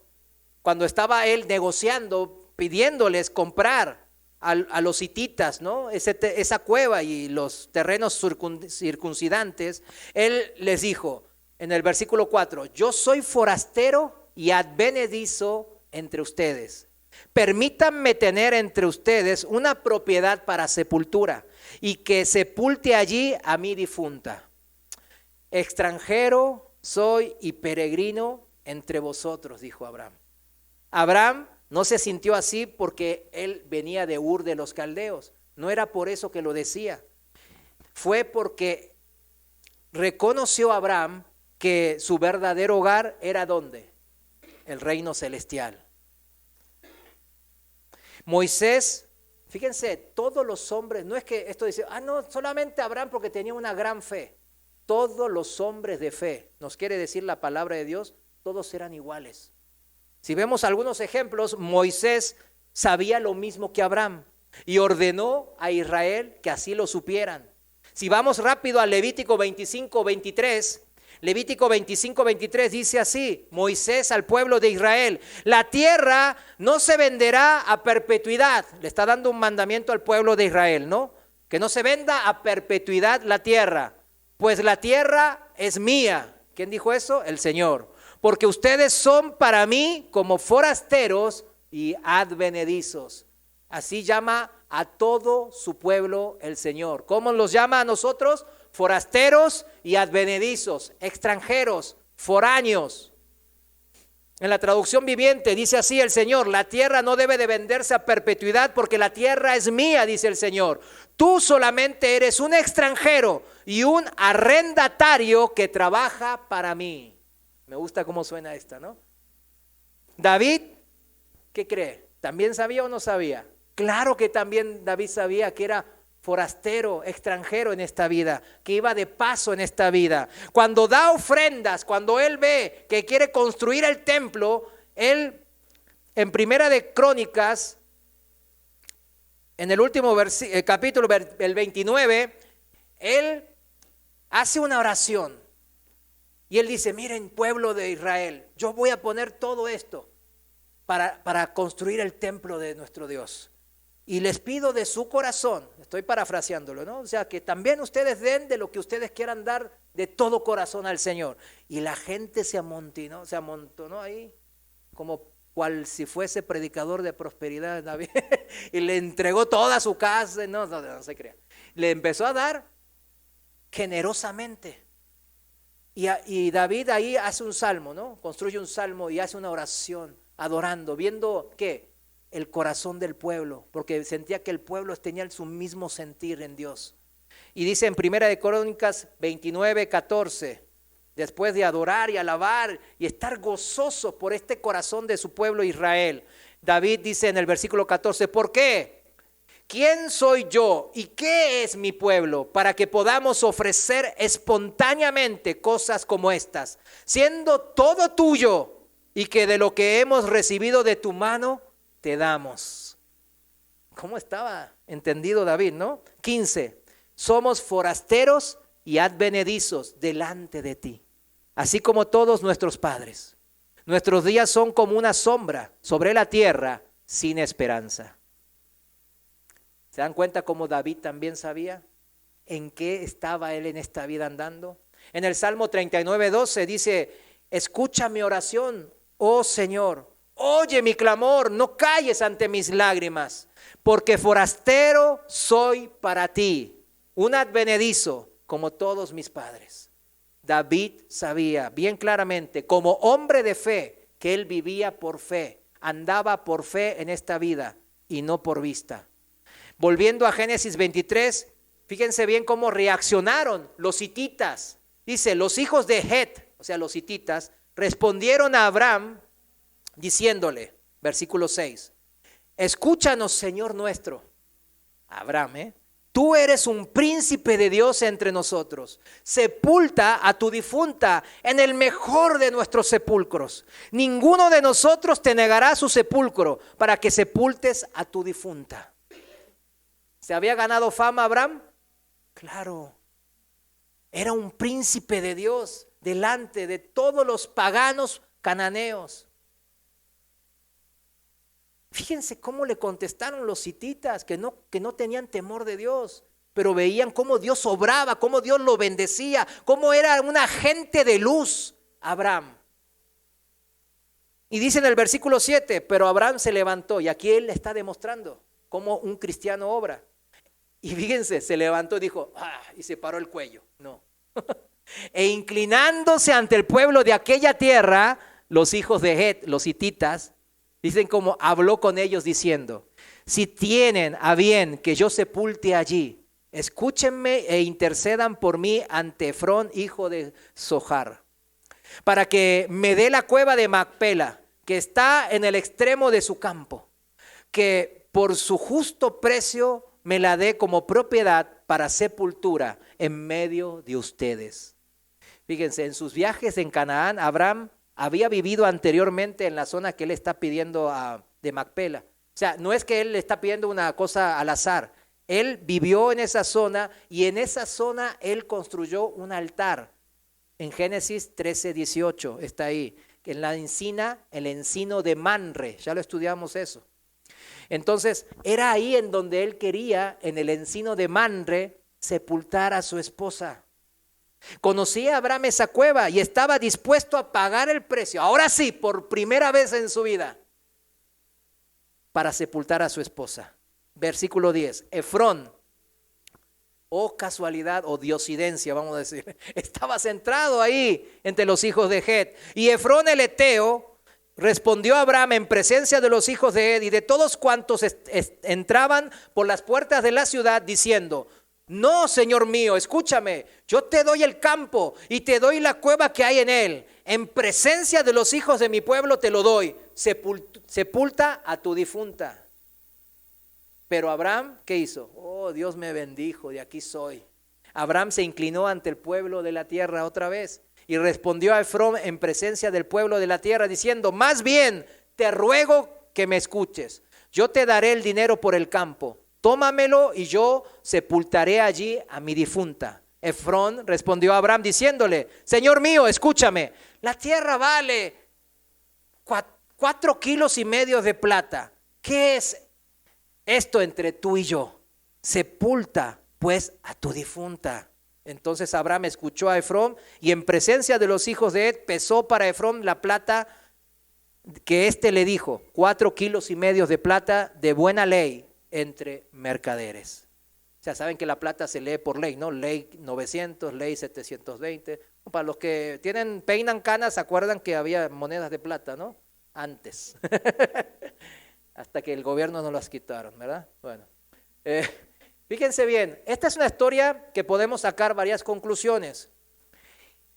cuando estaba él negociando, pidiéndoles comprar a los hititas, ¿no?, esa cueva y los terrenos circuncidantes, él les dijo en el versículo 4: yo soy forastero y advenedizo entre ustedes. Permítanme tener entre ustedes una propiedad para sepultura y que sepulte allí a mi difunta. Extranjero soy y peregrino entre vosotros, dijo Abraham. Abraham no se sintió así porque él venía de Ur de los Caldeos. No era por eso que lo decía. Fue porque reconoció Abraham que su verdadero hogar era ¿dónde? El reino celestial. Moisés, fíjense, todos los hombres, no es que esto dice, no, solamente Abraham porque tenía una gran fe. Todos los hombres de fe, nos quiere decir la palabra de Dios, todos eran iguales. Si vemos algunos ejemplos, Moisés sabía lo mismo que Abraham y ordenó a Israel que así lo supieran. Si vamos rápido a Levítico 25:23, Levítico 25:23 dice así: Moisés al pueblo de Israel, la tierra no se venderá a perpetuidad. Le está dando un mandamiento al pueblo de Israel, ¿no? Que no se venda a perpetuidad la tierra, pues la tierra es mía. ¿Quién dijo eso? El Señor. Porque ustedes son para mí como forasteros y advenedizos. Así llama a todo su pueblo el Señor. ¿Cómo los llama a nosotros? Forasteros y advenedizos, extranjeros, foráneos. En la traducción viviente dice así el Señor: la tierra no debe de venderse a perpetuidad porque la tierra es mía, dice el Señor. Tú solamente eres un extranjero y un arrendatario que trabaja para mí. Me gusta cómo suena esta, ¿no? David, ¿qué cree? ¿También sabía o no sabía? Claro que también David sabía que era forastero, extranjero en esta vida, que iba de paso en esta vida. Cuando da ofrendas, cuando él ve que quiere construir el templo, él en Primera de Crónicas, en el último capítulo, el 29, él hace una oración. Y él dice: miren, pueblo de Israel, yo voy a poner todo esto para construir el templo de nuestro Dios. Y les pido de su corazón, estoy parafraseándolo, ¿no? O sea, que también ustedes den de lo que ustedes quieran dar de todo corazón al Señor. Y la gente se amontonó ahí, como cual si fuese predicador de prosperidad, David, y le entregó toda su casa. No se crea. Le empezó a dar generosamente. Y David ahí hace un salmo, ¿no? Construye un salmo y hace una oración, adorando, viendo ¿qué? El corazón del pueblo, porque sentía que el pueblo tenía su mismo sentir en Dios. Y dice en Primera de Crónicas 29:14, después de adorar y alabar y estar gozoso por este corazón de su pueblo Israel, David dice en el versículo 14: ¿por qué? ¿Quién soy yo y qué es mi pueblo para que podamos ofrecer espontáneamente cosas como estas, siendo todo tuyo y que de lo que hemos recibido de tu mano te damos? ¿Cómo estaba entendido David, no? 15. Somos forasteros y advenedizos delante de ti, así como todos nuestros padres. Nuestros días son como una sombra sobre la tierra sin esperanza. ¿Se dan cuenta cómo David también sabía en qué estaba él en esta vida andando? En el Salmo 39:12 dice: escucha mi oración, oh Señor, oye mi clamor, no calles ante mis lágrimas, porque forastero soy para ti, un advenedizo como todos mis padres. David sabía bien claramente, como hombre de fe, que él vivía por fe, andaba por fe en esta vida y no por vista. Volviendo a Génesis 23, fíjense bien cómo reaccionaron los hititas. Dice: los hijos de Het, o sea, los hititas, respondieron a Abraham diciéndole, versículo 6, escúchanos, Señor nuestro. Abraham, tú eres un príncipe de Dios entre nosotros. Sepulta a tu difunta en el mejor de nuestros sepulcros. Ninguno de nosotros te negará su sepulcro para que sepultes a tu difunta. ¿Se había ganado fama Abraham? Claro. Era un príncipe de Dios delante de todos los paganos cananeos. Fíjense cómo le contestaron los hititas que no tenían temor de Dios, pero veían cómo Dios obraba, cómo Dios lo bendecía, cómo era un agente de luz Abraham. Y dice en el versículo 7, pero Abraham se levantó, y aquí él está demostrando cómo un cristiano obra. Y fíjense, se levantó y dijo, y se paró el cuello. No. E inclinándose ante el pueblo de aquella tierra, los hijos de Het, los hititas, dicen como habló con ellos diciendo: si tienen a bien que yo sepulte allí, escúchenme e intercedan por mí ante Efrón, hijo de Zohar, para que me dé la cueva de Macpela, que está en el extremo de su campo, que por su justo precio me la dé como propiedad para sepultura en medio de ustedes. Fíjense, en sus viajes en Canaán, Abraham había vivido anteriormente en la zona que él está pidiendo de Macpela. O sea, no es que él le está pidiendo una cosa al azar. Él vivió en esa zona y en esa zona él construyó un altar. En Génesis 13:18 está ahí. En la encina, el encino de Manre. Ya lo estudiamos eso. Entonces, era ahí en donde él quería, en el encino de Manre, sepultar a su esposa. Conocía a Abraham esa cueva y estaba dispuesto a pagar el precio, ahora sí, por primera vez en su vida, para sepultar a su esposa. Versículo 10, Efrón, casualidad o diosidencia, vamos a decir, estaba centrado ahí entre los hijos de Het. Y Efrón el Eteo respondió a Abraham en presencia de los hijos de Het y de todos cuantos entraban por las puertas de la ciudad, diciendo: no, Señor mío, escúchame, yo te doy el campo y te doy la cueva que hay en él. En presencia de los hijos de mi pueblo te lo doy. Sepulta a tu difunta. Pero Abraham, ¿qué hizo? Dios me bendijo, de aquí soy. Abraham se inclinó ante el pueblo de la tierra otra vez y respondió a Efrón en presencia del pueblo de la tierra diciendo: más bien te ruego que me escuches. Yo te daré el dinero por el campo. Tómamelo y yo sepultaré allí a mi difunta. Efrón respondió a Abraham diciéndole: Señor mío, escúchame, la tierra vale 4,5 kilos de plata. ¿Qué es esto entre tú y yo? Sepulta pues a tu difunta. Entonces Abraham escuchó a Efrón y en presencia de los hijos de Het pesó para Efrón la plata que éste le dijo, 4,5 kilos de plata de buena ley entre mercaderes. O sea, saben que la plata se lee por ley, ¿no? Ley 900, ley 720. Para los que peinan canas, ¿se acuerdan que había monedas de plata, no? Antes. Hasta que el gobierno nos las quitaron, ¿verdad? Bueno, fíjense bien, esta es una historia que podemos sacar varias conclusiones.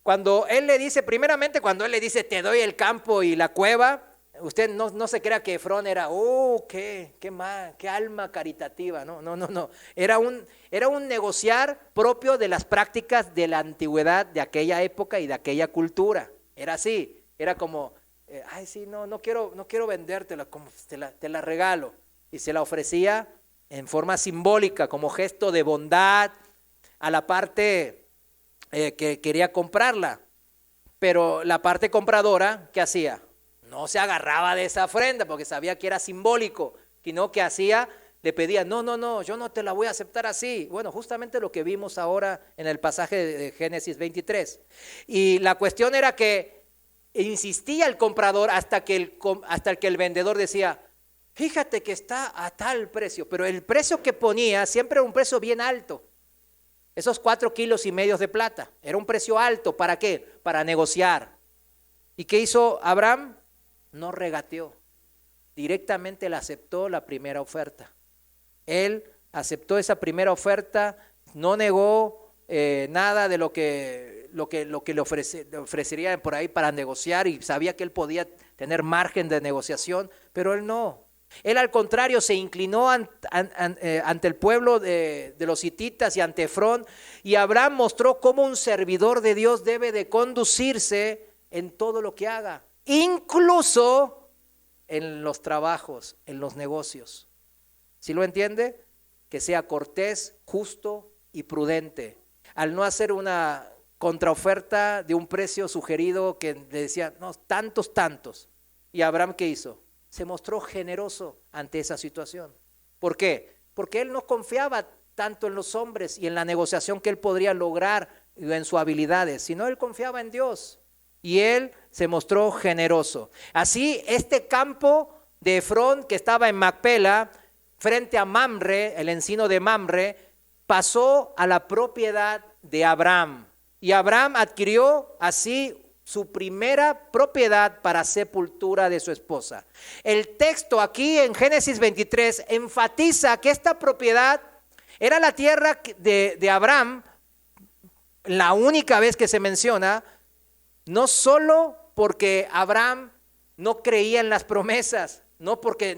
Cuando él le dice, primeramente cuando él le dice, te doy el campo y la cueva, usted no se crea que Efrón era, qué alma caritativa, no. Era un negociar propio de las prácticas de la antigüedad de aquella época y de aquella cultura. Era así, era como, no quiero vendértela, como te la regalo. Y se la ofrecía en forma simbólica, como gesto de bondad a la parte que quería comprarla. Pero la parte compradora, ¿qué hacía? No se agarraba de esa ofrenda porque sabía que era simbólico, sino que le pedía, no, yo no te la voy a aceptar así. Bueno, justamente lo que vimos ahora en el pasaje de Génesis 23. Y la cuestión era que insistía el comprador hasta que el vendedor decía, fíjate que está a tal precio, pero el precio que ponía siempre era un precio bien alto. Esos 4,5 kilos de plata, era un precio alto. ¿Para qué? Para negociar. ¿Y qué hizo Abraham? No regateó, directamente le aceptó la primera oferta. Él aceptó esa primera oferta, no negó nada de lo que le ofrecería por ahí para negociar, y sabía que él podía tener margen de negociación, pero él no. Él al contrario se inclinó ante el pueblo de los hititas y ante Efrón, y Abraham mostró cómo un servidor de Dios debe de conducirse en todo lo que haga, incluso en los trabajos, en los negocios. ¿Sí lo entiende? Que sea cortés, justo y prudente. Al no hacer una contraoferta de un precio sugerido que le decía, no, tantos. ¿Y Abraham qué hizo? Se mostró generoso ante esa situación. ¿Por qué? Porque él no confiaba tanto en los hombres y en la negociación que él podría lograr en sus habilidades, sino él confiaba en Dios. Y él se mostró generoso. Así, este campo de Efrón que estaba en Macpela, frente a Mamre, el encino de Mamre, pasó a la propiedad de Abraham. Y Abraham adquirió así su primera propiedad para sepultura de su esposa. El texto aquí en Génesis 23 enfatiza que esta propiedad era la tierra de Abraham, la única vez que se menciona, no solo porque Abraham no creía en las promesas, no porque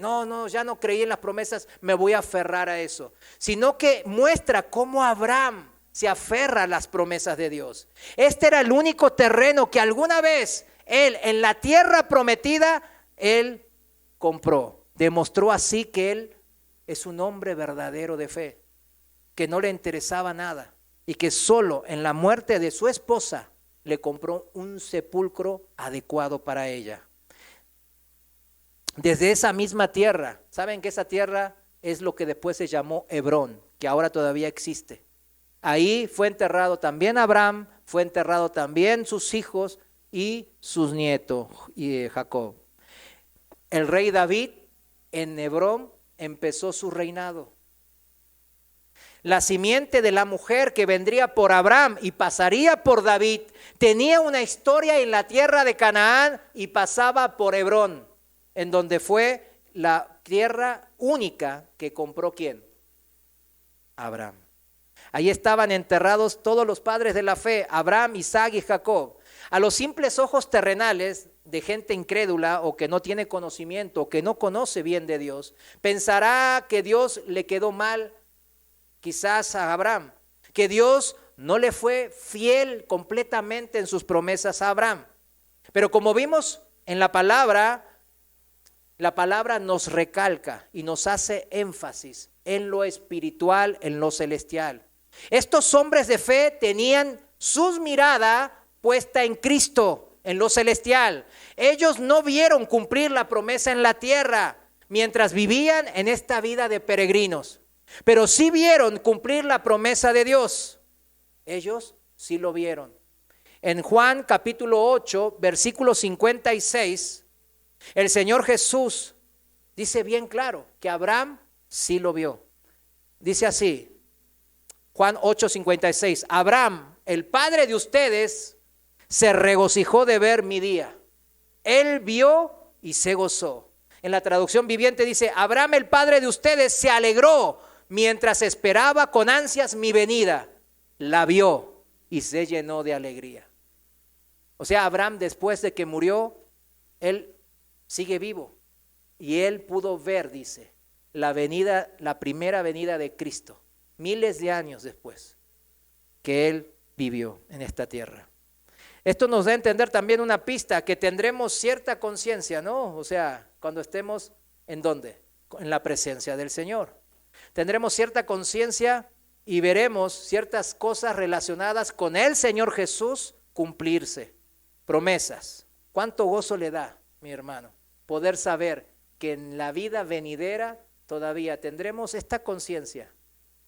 ya no creí en las promesas, me voy a aferrar a eso, sino que muestra cómo Abraham se aferra a las promesas de Dios. Este era el único terreno que alguna vez él, en la tierra prometida, él compró. Demostró así que él es un hombre verdadero de fe, que no le interesaba nada y que solo en la muerte de su esposa le compró un sepulcro adecuado para ella. Desde esa misma tierra, ¿saben que esa tierra es lo que después se llamó Hebrón, que ahora todavía existe? Ahí fue enterrado también Abraham, fue enterrado también sus hijos y sus nietos y Jacob. El rey David en Hebrón empezó su reinado. La simiente de la mujer que vendría por Abraham y pasaría por David tenía una historia en la tierra de Canaán y pasaba por Hebrón, en donde fue la tierra única que compró ¿quién? Abraham. Ahí estaban enterrados todos los padres de la fe, Abraham, Isaac y Jacob. A los simples ojos terrenales de gente incrédula o que no tiene conocimiento o que no conoce bien de Dios, pensará que Dios le quedó mal quizás a Abraham, que Dios no le fue fiel completamente en sus promesas a Abraham. Pero como vimos en la palabra nos recalca y nos hace énfasis en lo espiritual, en lo celestial. Estos hombres de fe tenían su mirada puesta en Cristo, en lo celestial. Ellos no vieron cumplir la promesa en la tierra mientras vivían en esta vida de peregrinos, pero sí vieron cumplir la promesa de Dios. Ellos sí lo vieron. En Juan capítulo 8, versículo 56, el Señor Jesús dice bien claro que Abraham sí lo vio. Dice así, Juan 8:56, Abraham, el padre de ustedes, se regocijó de ver mi día. Él vio y se gozó. En la traducción viviente dice, Abraham, el padre de ustedes, se alegró mientras esperaba con ansias mi venida. La vio y se llenó de alegría. O sea, Abraham, después de que murió, él sigue vivo y él pudo ver, dice, la primera venida de Cristo, miles de años después que él vivió en esta tierra. Esto nos da a entender también una pista, que tendremos cierta conciencia, ¿no? O sea, cuando estemos, ¿en dónde? En la presencia del Señor. Tendremos cierta conciencia y veremos ciertas cosas relacionadas con el Señor Jesús cumplirse. Promesas. ¿Cuánto gozo le da, mi hermano, poder saber que en la vida venidera todavía tendremos esta conciencia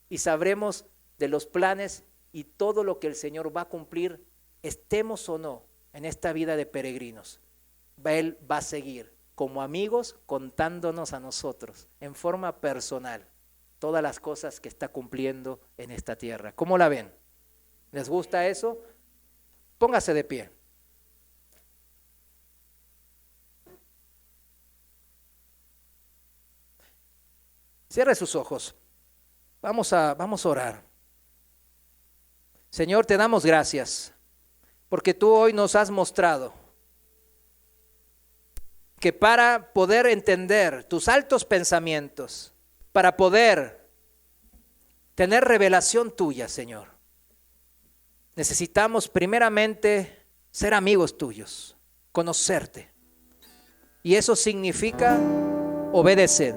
y sabremos de los planes y todo lo que el Señor va a cumplir, estemos o no en esta vida de peregrinos. Él va a seguir como amigos contándonos a nosotros en forma personal todas las cosas que está cumpliendo en esta tierra. ¿Cómo la ven? ¿Les gusta eso? Póngase de pie. Cierre sus ojos. Vamos a orar. Señor, te damos gracias porque tú hoy nos has mostrado que para poder entender tus altos pensamientos, para poder tener revelación tuya, Señor, necesitamos primeramente ser amigos tuyos, conocerte. Y eso significa obedecer.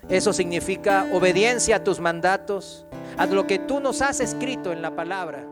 Eso significa obediencia a tus mandatos, a lo que tú nos has escrito en la palabra.